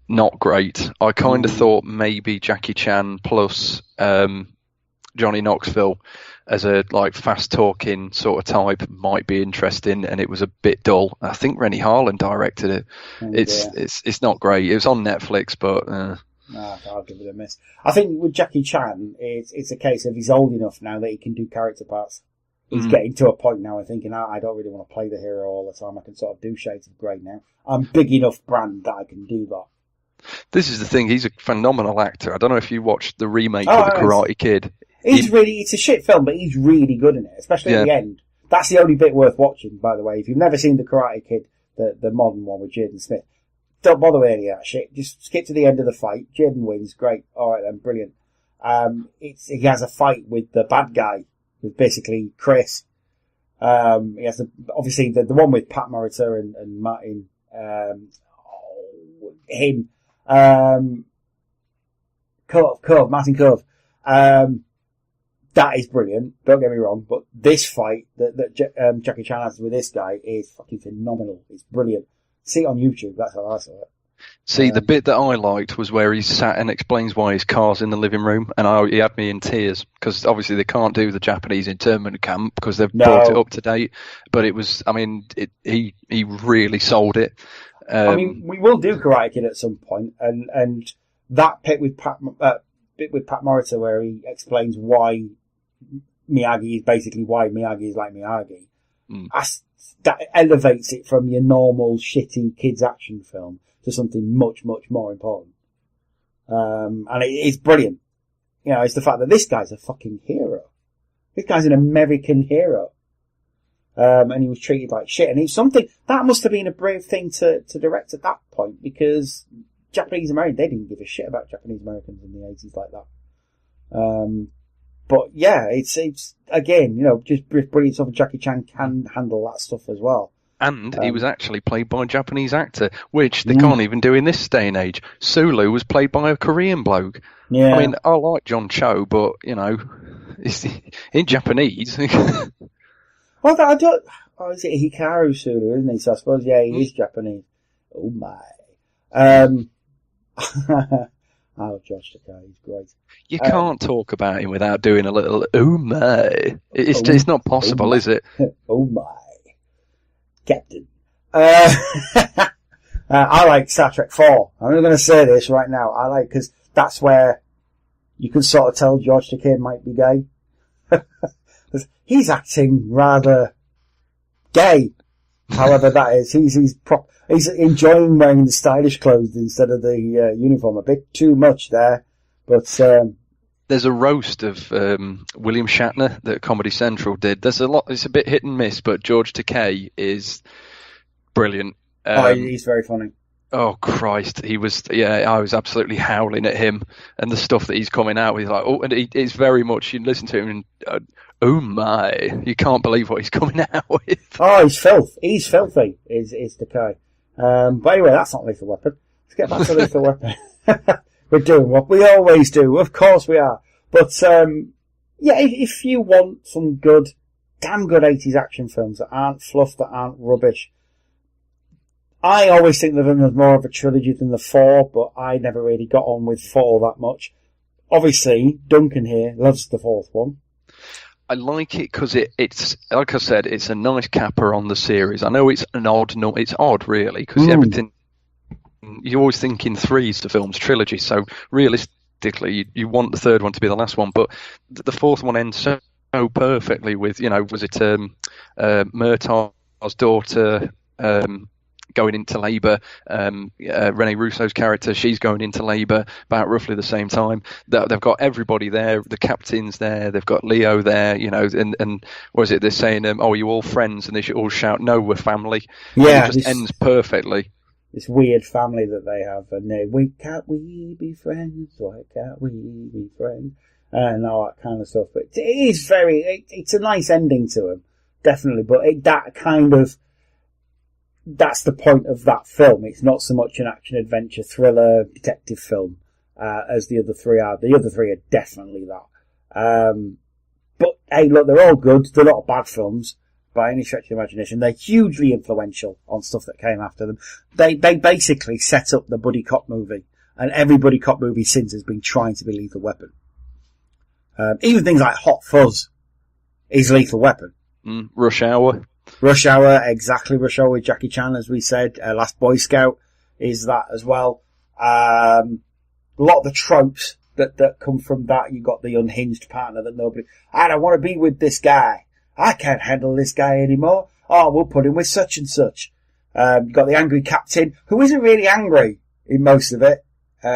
not great. I kind of thought maybe Jackie Chan plus Johnny Knoxville as a like fast talking sort of type might be interesting, and it was a bit dull. I think Rennie Harlan directed it. It's not great. It was on Netflix, but I'll give it a miss. I think with Jackie Chan, it's a case of he's old enough now that he can do character parts. He's getting to a point now of thinking, I don't really want to play the hero all the time. I can sort of do shades of grey now. I'm big enough brand that I can do that. This is the thing. He's a phenomenal actor. I don't know if you watched the remake of The Karate Kid. It's a shit film, but he's really good in it, especially at the end. That's the only bit worth watching, by the way. If you've never seen The Karate Kid, the modern one with Jaden Smith, don't bother with any of that shit. Just skip to the end of the fight. Jaden wins. Great. Alright then, brilliant. He has a fight with the bad guy, with basically Chris. He has obviously the one with Pat Morita and Martin, him. Martin Cove. That is brilliant. Don't get me wrong, but this fight that Jackie Chan has with this guy is fucking phenomenal. It's brilliant. See it on YouTube. That's how I saw it. See, the bit that I liked was where he sat and explains why his car's in the living room, and he had me in tears, because obviously they can't do the Japanese internment camp because they've brought it up to date. But it was, he really sold it. We will do Karate Kid at some point, and that bit with Pat Morita where he explains why Miyagi is basically why Miyagi is like Miyagi. That elevates it from your normal shitty kids action film to something much, much more important. And it's brilliant. It's the fact that this guy's a fucking hero. This guy's an American hero. And he was treated like shit. And it's something, that must have been a brave thing to direct at that point, because Japanese Americans, they didn't give a shit about Japanese Americans in the 80s like that. But yeah, it's again, just brilliant stuff. Jackie Chan can handle that stuff as well. And he was actually played by a Japanese actor, which they can't even do in this day and age. Sulu was played by a Korean bloke. Yeah. I like John Cho, but, it's in Japanese. Well, I don't... Oh, is it Hikaru Sulu, isn't he? So I suppose, yeah, he is Japanese. Oh, my. Oh, Josh Takei, he's great. You can't talk about him without doing a little, oh, my. It's not possible, is it? Oh, my. Captain. I like Star Trek 4. I'm going to say this right now. Because that's where you can sort of tell George Takei might be gay. He's acting rather gay. However that is. He's enjoying wearing the stylish clothes instead of the uniform. A bit too much there. But, there's a roast of William Shatner that Comedy Central did. There's a lot. It's a bit hit and miss, but George Takei is brilliant. He's very funny. Oh Christ, he was. Yeah, I was absolutely howling at him and the stuff that he's coming out with. Like, and it's very much. You listen to him and oh my, you can't believe what he's coming out with. Oh, he's filth. He's filthy. Is the guy. But anyway, that's not Lethal Weapon. Let's get back to Lethal Weapon. We're doing what we always do. Of course we are. But yeah, if you want some damn good 80s action films that aren't fluff, that aren't rubbish. I always think of them as more of a trilogy than the 4, but I never really got on with 4 that much. Obviously, Duncan here loves the 4th one. I like it because it's, like I said, it's a nice capper on the series. I know it's it's odd really, because everything, you always think in threes to films, trilogy, so realistically you want the third one to be the last one, but the 4th one ends so perfectly with, was it Murtaugh's daughter, going into labour, Rene Russo's character, she's going into labour about roughly the same time. They've got everybody there, the captain's there, they've got Leo there, and what is it, they're saying, are you all friends? And they should all shout, no, we're family. Yeah. And it just ends perfectly. This weird family that they have, and can't we be friends? Why can't we be friends? And all that kind of stuff. But it is it's a nice ending to him, definitely, but that's the point of that film. It's not so much an action-adventure thriller detective film as the other 3 are. The other 3 are definitely that. But hey, look, they're all good. They're not bad films by any stretch of the imagination. They're hugely influential on stuff that came after them. They basically set up the buddy cop movie, and every buddy cop movie since has been trying to be Lethal Weapon. Even things like Hot Fuzz is Lethal Weapon. Rush Hour, exactly. Rush Hour with Jackie Chan, as we said. Last Boy Scout is that as well. A lot of the tropes that come from that. You got the unhinged partner that I don't want to be with this guy. I can't handle this guy anymore. Oh, we'll put him with such and such. You got the angry captain, who isn't really angry in most of it.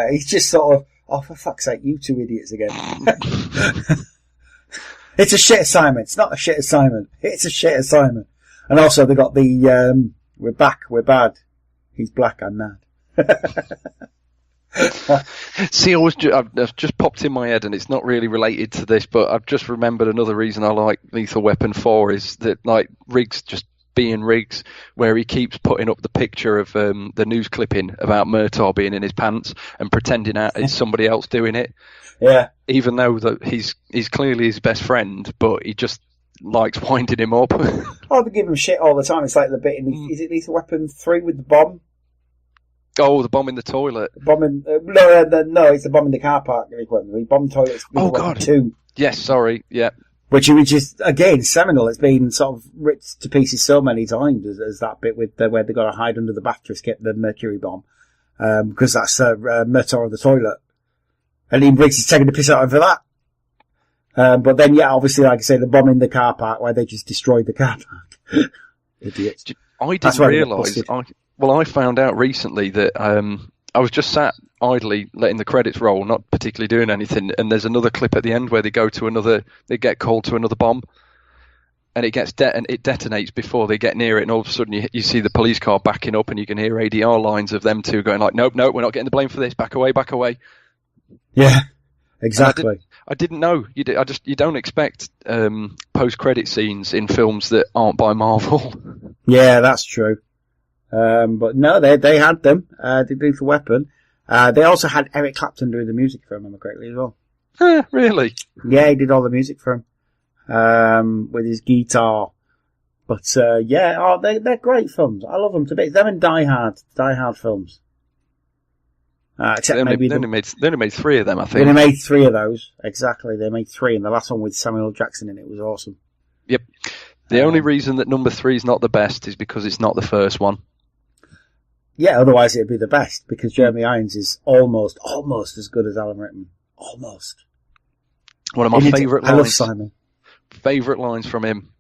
He's just sort of, oh, for fuck's sake, you two idiots again. It's a shit assignment. It's not a shit assignment. It's a shit assignment. And also they got the, we're back, we're bad. He's black, I'm mad. See, I've just popped in my head, and it's not really related to this, but I've just remembered another reason I like Lethal Weapon 4 is that, like, Riggs just being Riggs, where he keeps putting up the picture of the news clipping about Murtaugh being in his pants and pretending that it's somebody else doing it. Yeah. Even though that he's clearly his best friend, but he just likes winding him up. Oh, they give him shit all the time. It's like the bit in, is it Lethal Weapon 3 with the bomb? Oh, the bomb in the toilet. No, it's the bomb in the car park. The bomb toilets. Oh, God. 2. Yes, sorry, yeah. Which is, again, seminal. It's been sort of ripped to pieces so many times as that bit with where they got to hide under the bath to escape the mercury bomb. Because that's Murtaugh on the toilet. And Ian Briggs is taking the piss out of him for that. But then, yeah, obviously, like I say, the bomb in the car park where they just destroyed the car park. Idiots. I didn't realise. I found out recently that I was just sat idly letting the credits roll, not particularly doing anything, and there's another clip at the end where they get called to another bomb, and it gets it detonates before they get near it, and all of a sudden you see the police car backing up, and you can hear ADR lines of them two going like, nope, we're not getting the blame for this, back away. Yeah, exactly. I didn't know. You don't expect post-credit scenes in films that aren't by Marvel. Yeah, that's true. But no, they had them. Did Lethal Weapon. They also had Eric Clapton doing the music for him, if I remember correctly, as well. Really? Yeah, he did all the music for him. With his guitar. But, they're great films. I love them to bits. Them and Die Hard films. Except they only made 3 of them, I think. They only made 3 of those. Exactly. They made 3, and the last one with Samuel L. Jackson in it was awesome. Yep. The only reason that number 3 is not the best is because it's not the first one. Yeah, otherwise it'd be the best, because Jeremy Irons is almost as good as Alan Rickman. Almost. One of my favourite lines. I love Simon. Favourite lines from him.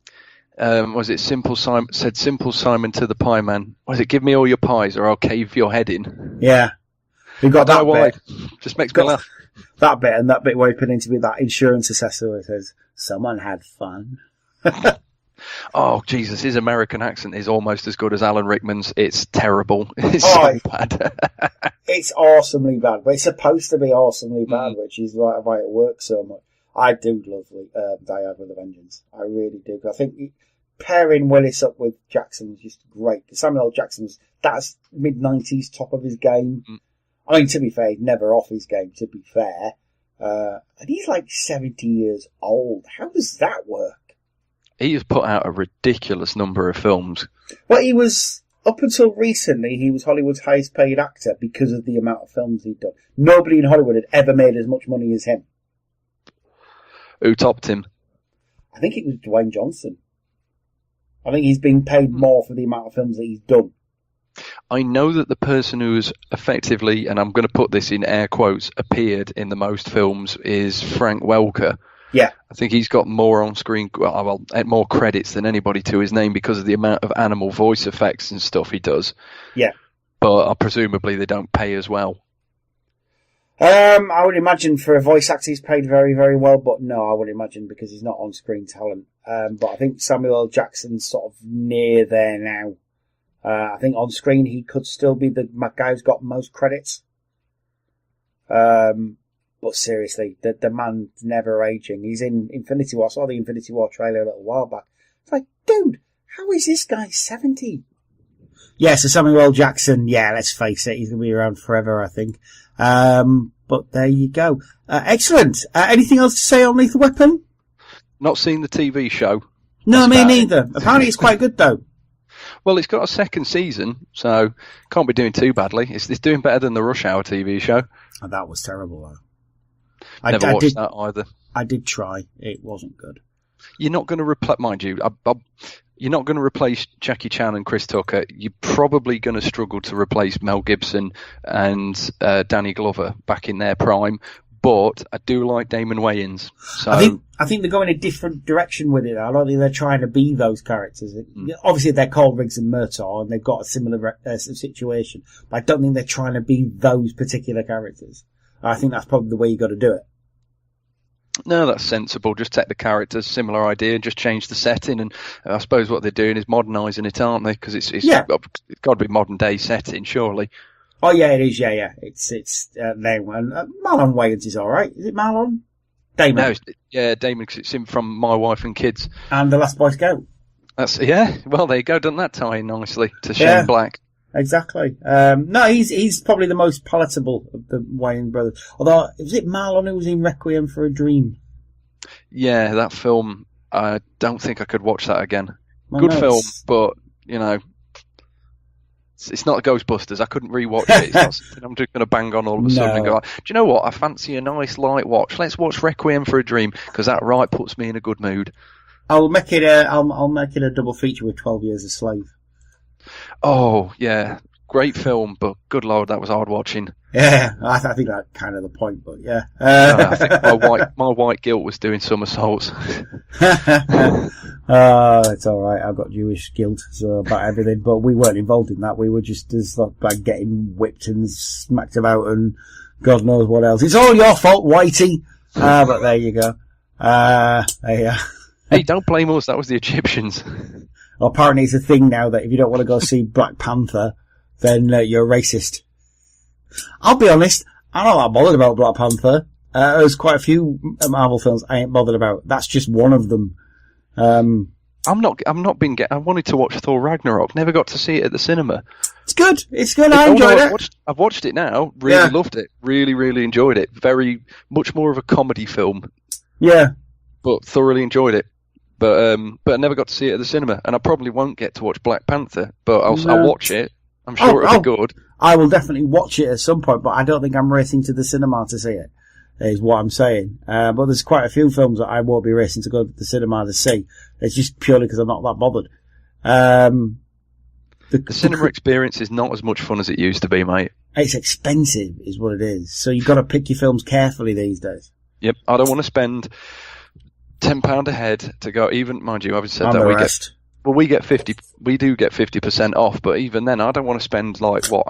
Was it Simple Simon to the pie man? Was it give me all your pies or I'll cave your head in? Yeah. We got that bit. Just makes me laugh. That bit and that bit where he put into that insurance assessor where it says, someone had fun. Oh, Jesus, his American accent is almost as good as Alan Rickman's. It's terrible. It's so bad. It's awesomely bad, but it's supposed to be awesomely bad, which is why it works so much. I do love Die Hard with a Vengeance. I really do. I think pairing Willis up with Jackson was just great. Samuel L. Jackson's, that's mid-90s, top of his game. I mean, to be fair, he's never off his game, to be fair. And he's like 70 years old. How does that work? He has put out a ridiculous number of films. Well, he was, up until recently, he was Hollywood's highest paid actor because of the amount of films he'd done. Nobody in Hollywood had ever made as much money as him. Who topped him? I think it was Dwayne Johnson. I think he's been paid more for the amount of films that he's done. I know that the person who has effectively, and I'm going to put this in air quotes, appeared in the most films is Frank Welker. Yeah. I think he's got more on-screen, more credits than anybody to his name because of the amount of animal voice effects and stuff he does. Yeah. But presumably they don't pay as well. I would imagine for a voice actor he's paid very, very well, but no, I would imagine because he's not on-screen talent. But I think Samuel L. Jackson's sort of near there now. I think on screen he could still be the guy who's got most credits. But seriously, the man's never aging. He's in Infinity War. I saw the Infinity War trailer a little while back. It's like, dude, how is this guy 70? Yeah, so Samuel L. Jackson, yeah, let's face it, he's going to be around forever, I think. But there you go. Excellent. Anything else to say on Lethal Weapon? Not seen the TV show. No, me neither. Apparently it's quite good, though. Well, it's got a second season, so can't be doing too badly. It's doing better than the Rush Hour TV show. Oh, that was terrible, though. Never watched that either. I did try. It wasn't good. You're not going to replace, mind you, you're not going to replace Jackie Chan and Chris Tucker. You're probably going to struggle to replace Mel Gibson and Danny Glover back in their prime. But I do like Damon Wayans. So I think they're going a different direction with it. I don't think they're trying to be those characters. Obviously, they're called Riggs and Murtaugh, and they've got a similar situation. But I don't think they're trying to be those particular characters. I think that's probably the way you got to do it. No, that's sensible. Just take the characters, similar idea, just change the setting. And I suppose what they're doing is modernising it, aren't they? Because it's got to be modern day setting, surely. Oh yeah, it is. Yeah. It's name and Marlon Wayans is all right. Is it Marlon? Damon. No, Damon. Cause it's him from My Wife and Kids. And The Last Boy Scout. Well, there you go. Doesn't that tie in nicely to Shane Black? Exactly. No, he's probably the most palatable of the Wayans brothers. Although, was it Marlon who was in Requiem for a Dream? Yeah, that film. I don't think I could watch that again. Good film, but you know. It's not Ghostbusters. I couldn't rewatch it. It's not something I'm just going to bang on all of a sudden and go, do you know what? I fancy a nice light watch. Let's watch Requiem for a Dream because that puts me in a good mood. I'll make it a double feature with 12 Years a Slave. Oh yeah, great film, but good lord, that was hard watching. Yeah, I think that's kind of the point, but yeah. I think my white guilt was doing somersaults. It's all right. I've got Jewish guilt about everything, but we weren't involved in that. We were just like getting whipped and smacked about, and God knows what else. It's all your fault, Whitey. But there you go. Hey, don't blame us. That was the Egyptians. Well, apparently, it's a thing now that if you don't want to go see Black Panther, then you're racist. I'll be honest. I'm not that bothered about Black Panther. There's quite a few Marvel films I ain't bothered about. That's just one of them. I wanted to watch Thor Ragnarok. Never got to see it at the cinema. It's good. I enjoyed it. I've watched it now. Really loved it. Really, really enjoyed it. Very much more of a comedy film. Yeah. But thoroughly enjoyed it. But I never got to see it at the cinema, and I probably won't get to watch Black Panther. But I'll watch it. I'm sure it'll be good. I will definitely watch it at some point, but I don't think I'm racing to the cinema to see it. Is what I'm saying. But there's quite a few films that I won't be racing to go to the cinema to see. It's just purely because I'm not that bothered. The cinema experience is not as much fun as it used to be, mate. It's expensive, is what it is. So you've got to pick your films carefully these days. Yep, I don't want to spend £10 a head to go. Even, mind you, I've said that Well, we do get 50% off, but even then, I don't want to spend for,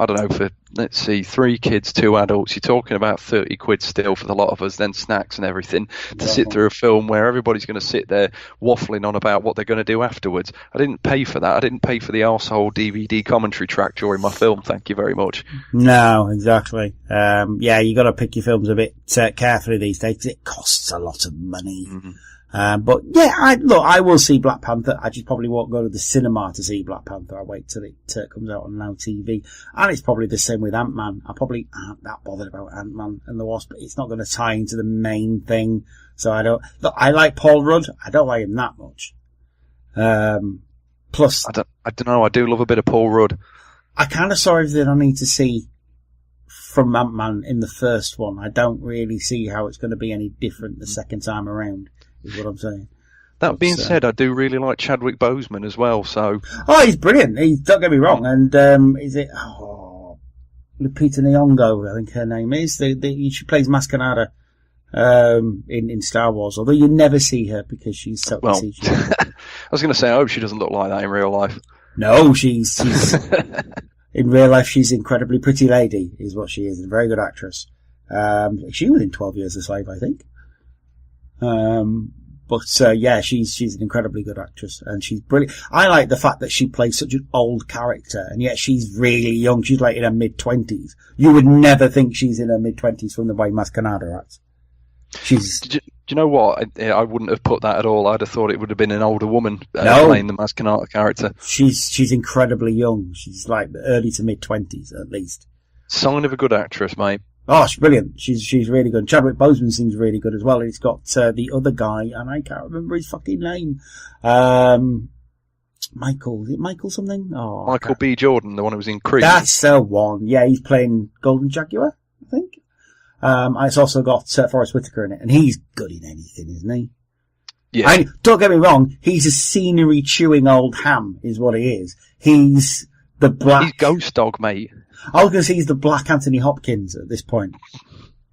let's see, 3 kids, 2 adults. You're talking about 30 quid still for the lot of us, then snacks and everything, to sit through a film where everybody's going to sit there waffling on about what they're going to do afterwards. I didn't pay for that. I didn't pay for the arsehole DVD commentary track during my film. Thank you very much. No, exactly. You got to pick your films a bit carefully these days. It costs a lot of money. Mm-hmm. But yeah, I will see Black Panther. I just probably won't go to the cinema to see Black Panther. I'll wait till it comes out on Now TV. And it's probably the same with Ant-Man. I probably aren't that bothered about Ant-Man and the Wasp, but it's not going to tie into the main thing. So I like Paul Rudd. I don't like him that much. Plus, I don't know. I do love a bit of Paul Rudd. I kind of saw everything I need to see from Ant-Man in the first one. I don't really see how it's going to be any different the second time around. Is what I'm saying. That being said, I do really like Chadwick Boseman as well. So, he's brilliant. Don't get me wrong. And is it Lupita Nyong'o? I think her name is. She plays Mascanada in Star Wars. Although you never see her because she's so CGI. I was going to say, I hope she doesn't look like that in real life. No, she's in real life. She's an incredibly pretty lady, is what she is. A very good actress. She was in 12 Years a Slave, I think. She's an incredibly good actress and she's brilliant. I like the fact that she plays such an old character and yet she's really young. She's like in her mid-20s. You would never think she's in her mid-20s from the way Mascanada acts. Do you know what? I wouldn't have put that at all. I'd have thought it would have been an older woman playing the Mascanada character. She's incredibly young. She's like early to mid-20s at least. Sign of a good actress, mate. Oh, she's brilliant. She's really good. Chadwick Boseman seems really good as well. And it's got the other guy, and I can't remember his fucking name. Michael. Is it Michael something? Oh, Michael B. Jordan, the one who was in Creed. That's the one. Yeah, he's playing Golden Jaguar, I think. And it's also got Forrest Whitaker in it, and he's good in anything, isn't he? Yeah. Don't get me wrong. He's a scenery-chewing old ham, is what he is. He's the black... He's Ghost Dog, mate. I was going to say he's the black Anthony Hopkins at this point.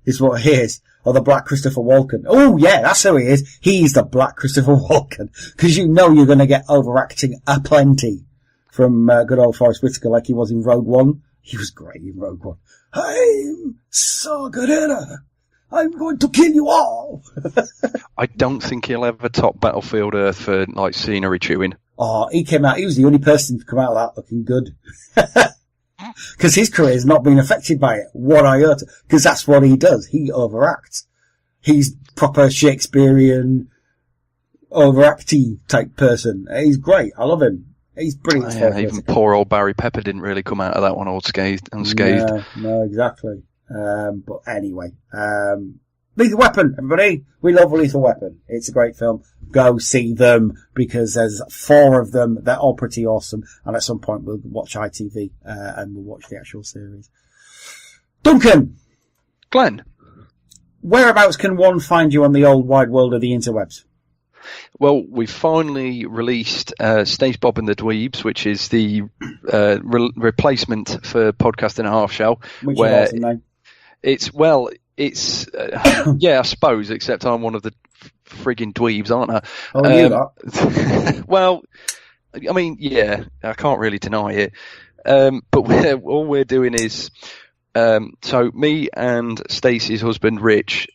Is what he is. Or the black Christopher Walken. Oh yeah, that's who he is. He's the black Christopher Walken. Because you know you're going to get overacting aplenty from good old Forrest Whitaker like he was in Rogue One. He was great in Rogue One. I'm so good at her. I'm going to kill you all. I don't think he'll ever top Battlefield Earth for like scenery chewing. Oh, he was the only person to come out of that looking good. Because his career has not been affected by it, what I heard. Because that's what he does. He overacts. He's proper Shakespearean, overacty type person. He's great. I love him. He's brilliant. Yeah, even poor old Barry Pepper didn't really come out of that one unscathed. No, exactly. But anyway, Lethal Weapon, everybody. We love Lethal Weapon. It's a great film. Go see them because there's 4 of them. They're all pretty awesome. And at some point we'll watch ITV, and we'll watch the actual series. Duncan! Glenn? Whereabouts can one find you on the old wide world of the interwebs? Well, we finally released Stacebob and the Dweebs, which is the replacement for Podcast and a Half Shell. Which is awesome name. It's yeah, I suppose, except I'm one of the frigging dweebs, aren't I? Oh, you are. Well, I mean, yeah, I can't really deny it. But all we're doing is, so me and Stacey's husband, Rich,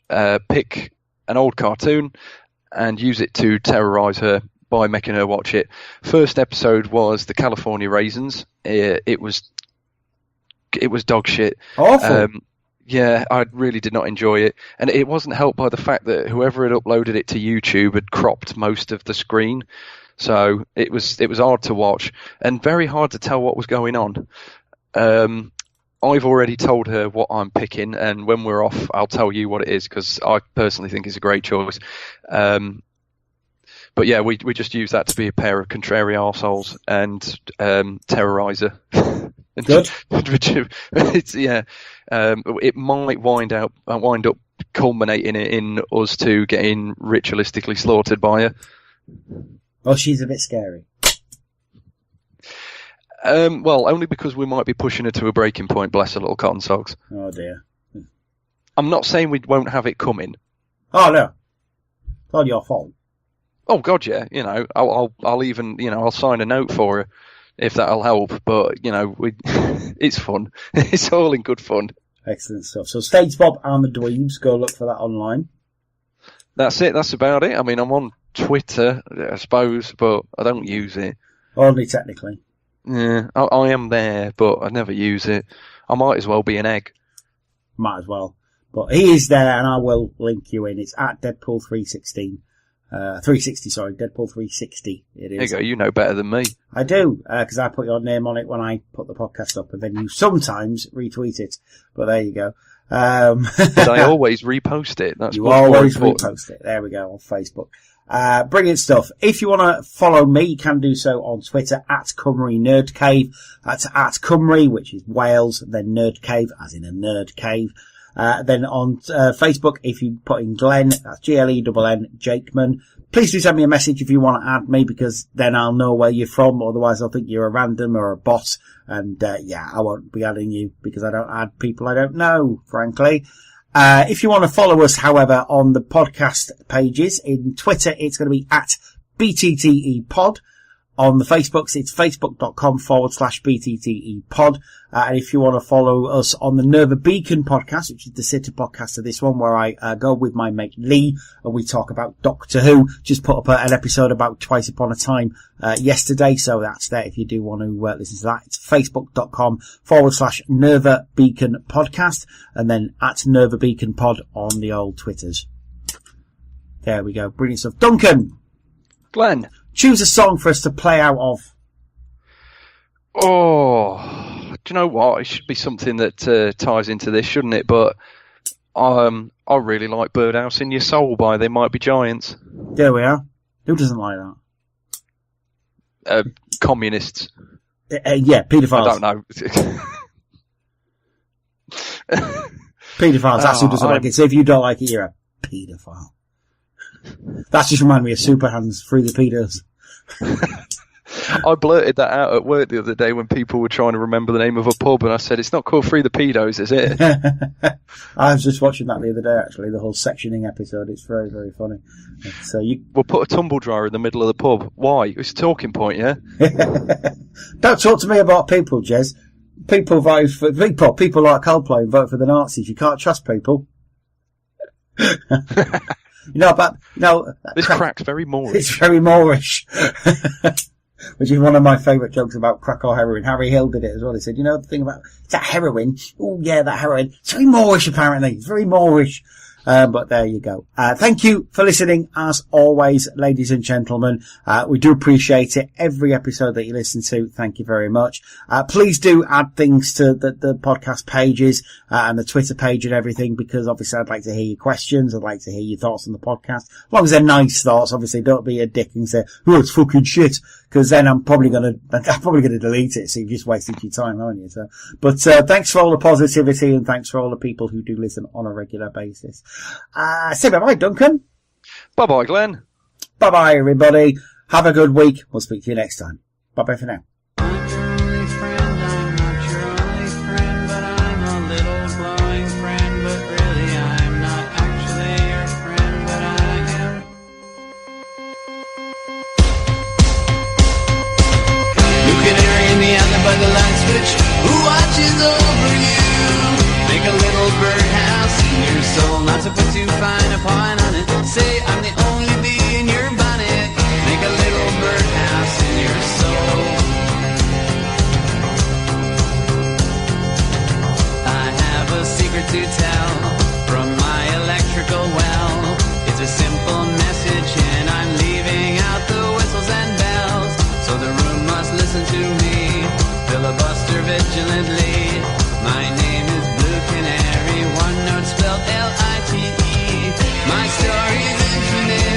pick an old cartoon and use it to terrorise her by making her watch it. First episode was the California Raisins. It was dog shit. Awful. Yeah, I really did not enjoy it. And it wasn't helped by the fact that whoever had uploaded it to YouTube had cropped most of the screen. So it was hard to watch and very hard to tell what was going on. I've already told her what I'm picking, and when we're off, I'll tell you what it is, because I personally think it's a great choice. But yeah, we just use that to be a pair of contrary arseholes and terrorise her. Good. It might wind up culminating in us two getting ritualistically slaughtered by her. Oh, she's a bit scary. Well, only because we might be pushing her to a breaking point, bless her little cotton socks. Oh dear. I'm not saying we won't have it coming. Oh no. It's not your fault. Oh God, yeah. You know, I'll even, you know, I'll sign a note for her if that'll help. But you know, it's fun. It's all in good fun. Excellent stuff. So Stacebob and the Dweebs, go look for that online. That's it. That's about it. I mean, I'm on Twitter, I suppose, but I don't use it. Only technically. Yeah, I am there, but I never use it. I might as well be an egg. Might as well. But he is there, and I will link you in. It's at Deadpool 316. 360, sorry, Deadpool 360. It is. There you go, you know better than me. I do, because I put your name on it when I put the podcast up, and then you sometimes retweet it. But there you go. But I always repost it. That's you always repost it. There we go, on Facebook. Brilliant stuff. If you want to follow me, you can do so on Twitter at Cymru Nerd Cave. That's at Cymru, which is Wales, then Nerd Cave, as in a nerd cave. Then on Facebook, if you put in Glenn, that's Glenn Jakeman. Please do send me a message if you want to add me, because then I'll know where you're from. Otherwise, I'll think you're a random or a bot. And yeah, I won't be adding you because I don't add people I don't know, frankly. If you want to follow us, however, on the podcast pages, in Twitter, it's going to be at BTTEpod. On the Facebooks, it's facebook.com/BTTEpod. And if you want to follow us on the Nerva Beacon podcast, which is the sister podcast of this one, where I go with my mate Lee and we talk about Doctor Who. Just put up an episode about Twice Upon a Time yesterday, so that's there if you do want to listen to that. It's facebook.com/Nerva Beacon podcast, and then at Nerva Beacon pod on the old Twitters. There we go. Brilliant stuff. Duncan! Glenn! Choose a song for us to play out of. Oh, do you know what? It should be something that ties into this, shouldn't it? But I really like Birdhouse in Your Soul by They Might Be Giants. There we are. Who doesn't like that? Communists. Yeah, paedophiles. I don't know. Paedophiles, that's who doesn't like it. So if you don't like it, you're a paedophile. That just reminded me of Super Hands, Free the Pedos. I blurted that out at work the other day when people were trying to remember the name of a pub, and I said, it's not called Free the Pedos, is it? I was just watching that the other day, actually, the whole sectioning episode. It's very, very funny. So We'll put a tumble dryer in the middle of the pub. Why? It's a talking point, yeah? Don't talk to me about people, Jez. People vote for people like Coldplay and vote for the Nazis. You can't trust people. This crack's very Moorish. It's very Moorish. Which is one of my favourite jokes about crack or heroin. Harry Hill did it as well. He said, you know the thing about that heroin? Oh yeah, that heroin. It's very Moorish apparently. It's very Moorish. But there you go. Thank you for listening as always, ladies and gentlemen. We do appreciate it. Every episode that you listen to, thank you very much. Please do add things to the podcast pages, and the Twitter page and everything, because obviously I'd like to hear your questions. I'd like to hear your thoughts on the podcast. As long as they're nice thoughts, obviously don't be a dick and say, oh, it's fucking shit. Cause then I'm probably gonna delete it. So you've just wasted your time, haven't you? So, but, thanks for all the positivity and thanks for all the people who do listen on a regular basis. Say bye-bye, Duncan. Bye-bye, Glenn. Bye-bye, everybody. Have a good week. We'll speak to you next time. Bye-bye for now. By the light switch, who watches over you? Make a little birdhouse in your soul, not to put too fine a point on it. Say I'm the only bee in your bonnet. Make a little birdhouse in your soul. I have a secret to tell from my electrical well. It's a simple message and I'm leaving out the whistles and bells, so the room must listen to me. Filibuster vigilantly. My name is Blue Canary, one note spelled L-I-T-E. My story's infinite.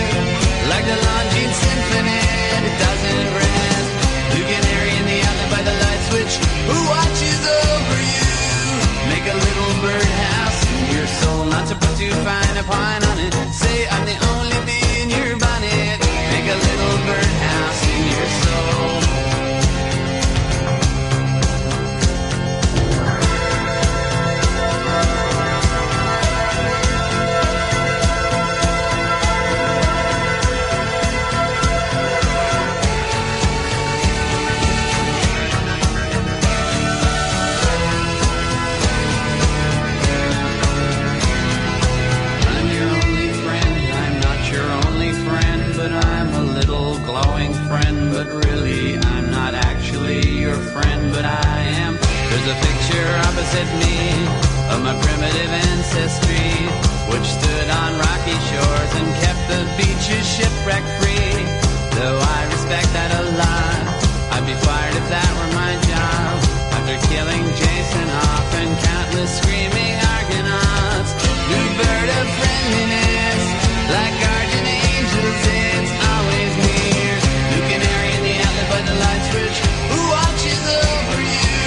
but I'm a little glowing friend. But really, I'm not actually your friend, but I am. There's a picture opposite me of my primitive ancestry, which stood on rocky shores and kept the beaches shipwreck-free. Though I respect that a lot, I'd be fired if that were my job. After killing Jason Hoff and countless screaming Argonauts, new bird of friendliness, like guardian angels, it's always near. New canary in the outlet by the light switch, who watches over you?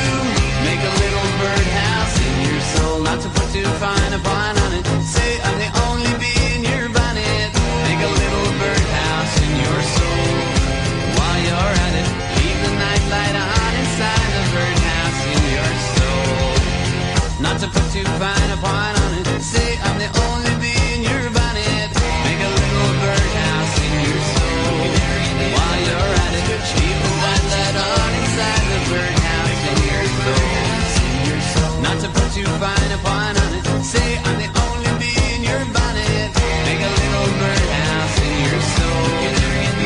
Make a little birdhouse in your soul, not to put too fine a point on it. Say I'm the only bee in your bonnet. Make a little birdhouse in your soul. While you're at it, leave the nightlight on inside the birdhouse in your soul. Not to put too fine a point on it. Say I'm the only bee in your bonnet. Make a little birdhouse in your soul. While you're at it, leave the nightlight on inside the birdhouse in your soul. Not to put too fine a point on it. Say I'm the only bee in your bonnet. Make a little birdhouse in your soul.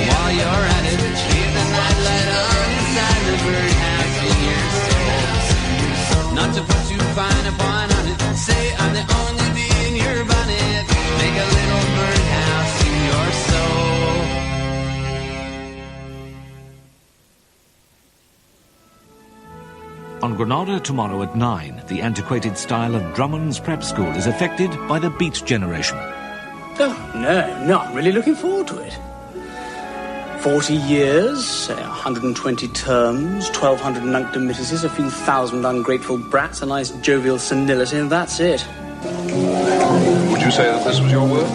While you're at it, leave the nightlight on inside the birdhouse in your soul. Not to put too fine a point on it. Say I'm the only bee in your bonnet. Make a little birdhouse in your soul. On Granada tomorrow at 9, the antiquated style of Drummond's prep school is affected by the Beat generation. Oh, no, not really looking forward to it. 40 years, say 120 terms, 1,200 nunc-dimittises, a few thousand ungrateful brats, a nice jovial senility, and that's it. Would you say that this was your world?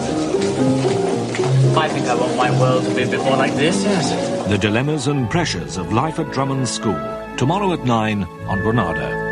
I think I want my world to be a bit more like this, yes. The dilemmas and pressures of life at Drummond's school. Tomorrow at 9 on Granada.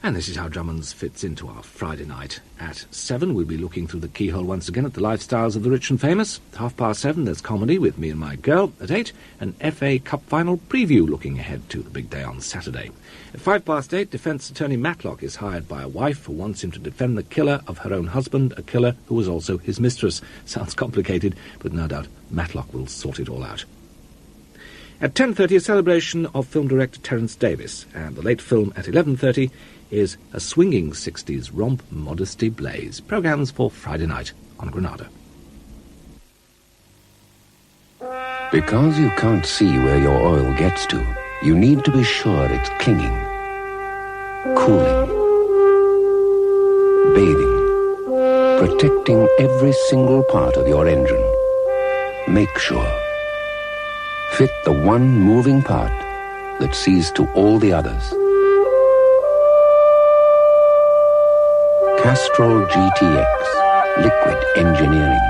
And this is how Drummond's fits into our Friday night. At 7, we'll be looking through the keyhole once again at the lifestyles of the rich and famous. 7:30, there's comedy with Me and My Girl. At 8, an FA Cup final preview looking ahead to the big day on Saturday. At 8:05, defence attorney Matlock is hired by a wife who wants him to defend the killer of her own husband, a killer who was also his mistress. Sounds complicated, but no doubt Matlock will sort it all out. At 10:30, a celebration of film director Terence Davis, and the late film at 11:30 is a swinging 60s romp, Modesty Blaze. Programmes for Friday night on Granada. Because you can't see where your oil gets to, you need to be sure it's clinging, cooling, bathing, protecting every single part of your engine. Make sure. Fit the one moving part that sees to all the others. Castrol GTX, liquid engineering.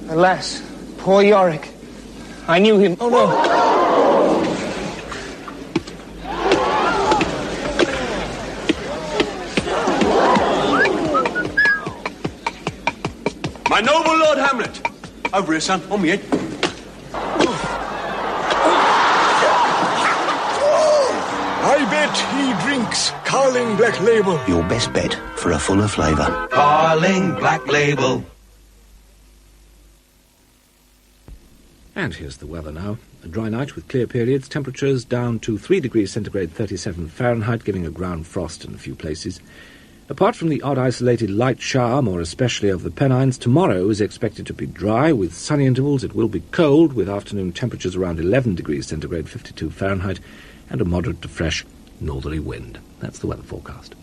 Alas, poor Yorick. I knew him. Oh, no. My noble Lord Hamlet. Over here, son. On me head. I bet he drinks Carling Black Label. Your best bet for a fuller flavour. Carling Black Label. And here's the weather now. A dry night with clear periods, temperatures down to 3 degrees centigrade, 37 Fahrenheit, giving a ground frost in a few places. Apart from the odd isolated light shower, more especially over the Pennines, tomorrow is expected to be dry with sunny intervals. It will be cold with afternoon temperatures around 11 degrees centigrade, 52 Fahrenheit, and a moderate to fresh northerly wind. That's the weather forecast.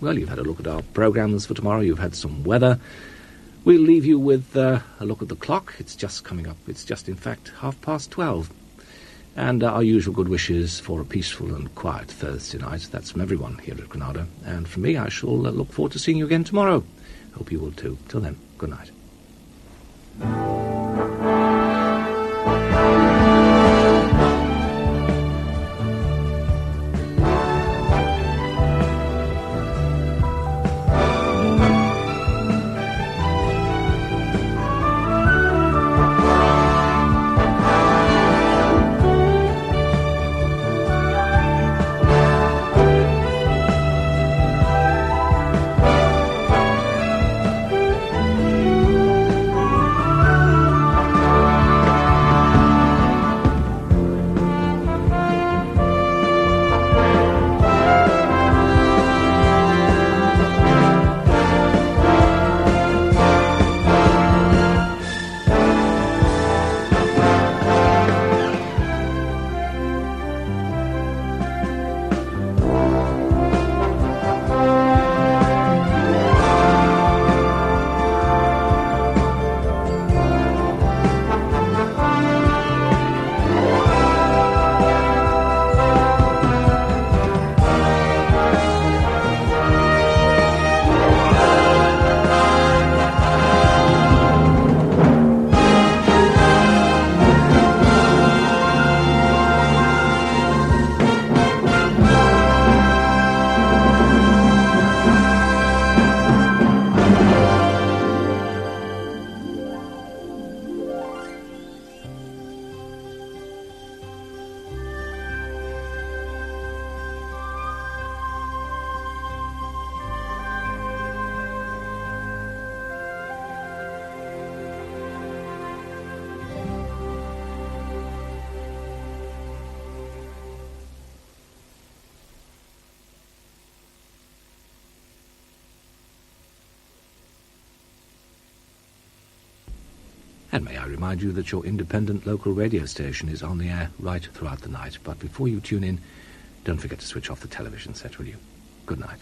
Well, you've had a look at our programmes for tomorrow. You've had some weather. We'll leave you with a look at the clock. It's just coming up. It's just, in fact, 12:30. And our usual good wishes for a peaceful and quiet Thursday night. That's from everyone here at Granada. And from me, I shall look forward to seeing you again tomorrow. Hope you will too. Till then, good night. And may I remind you that your independent local radio station is on the air right throughout the night. But before you tune in, don't forget to switch off the television set, will you? Good night.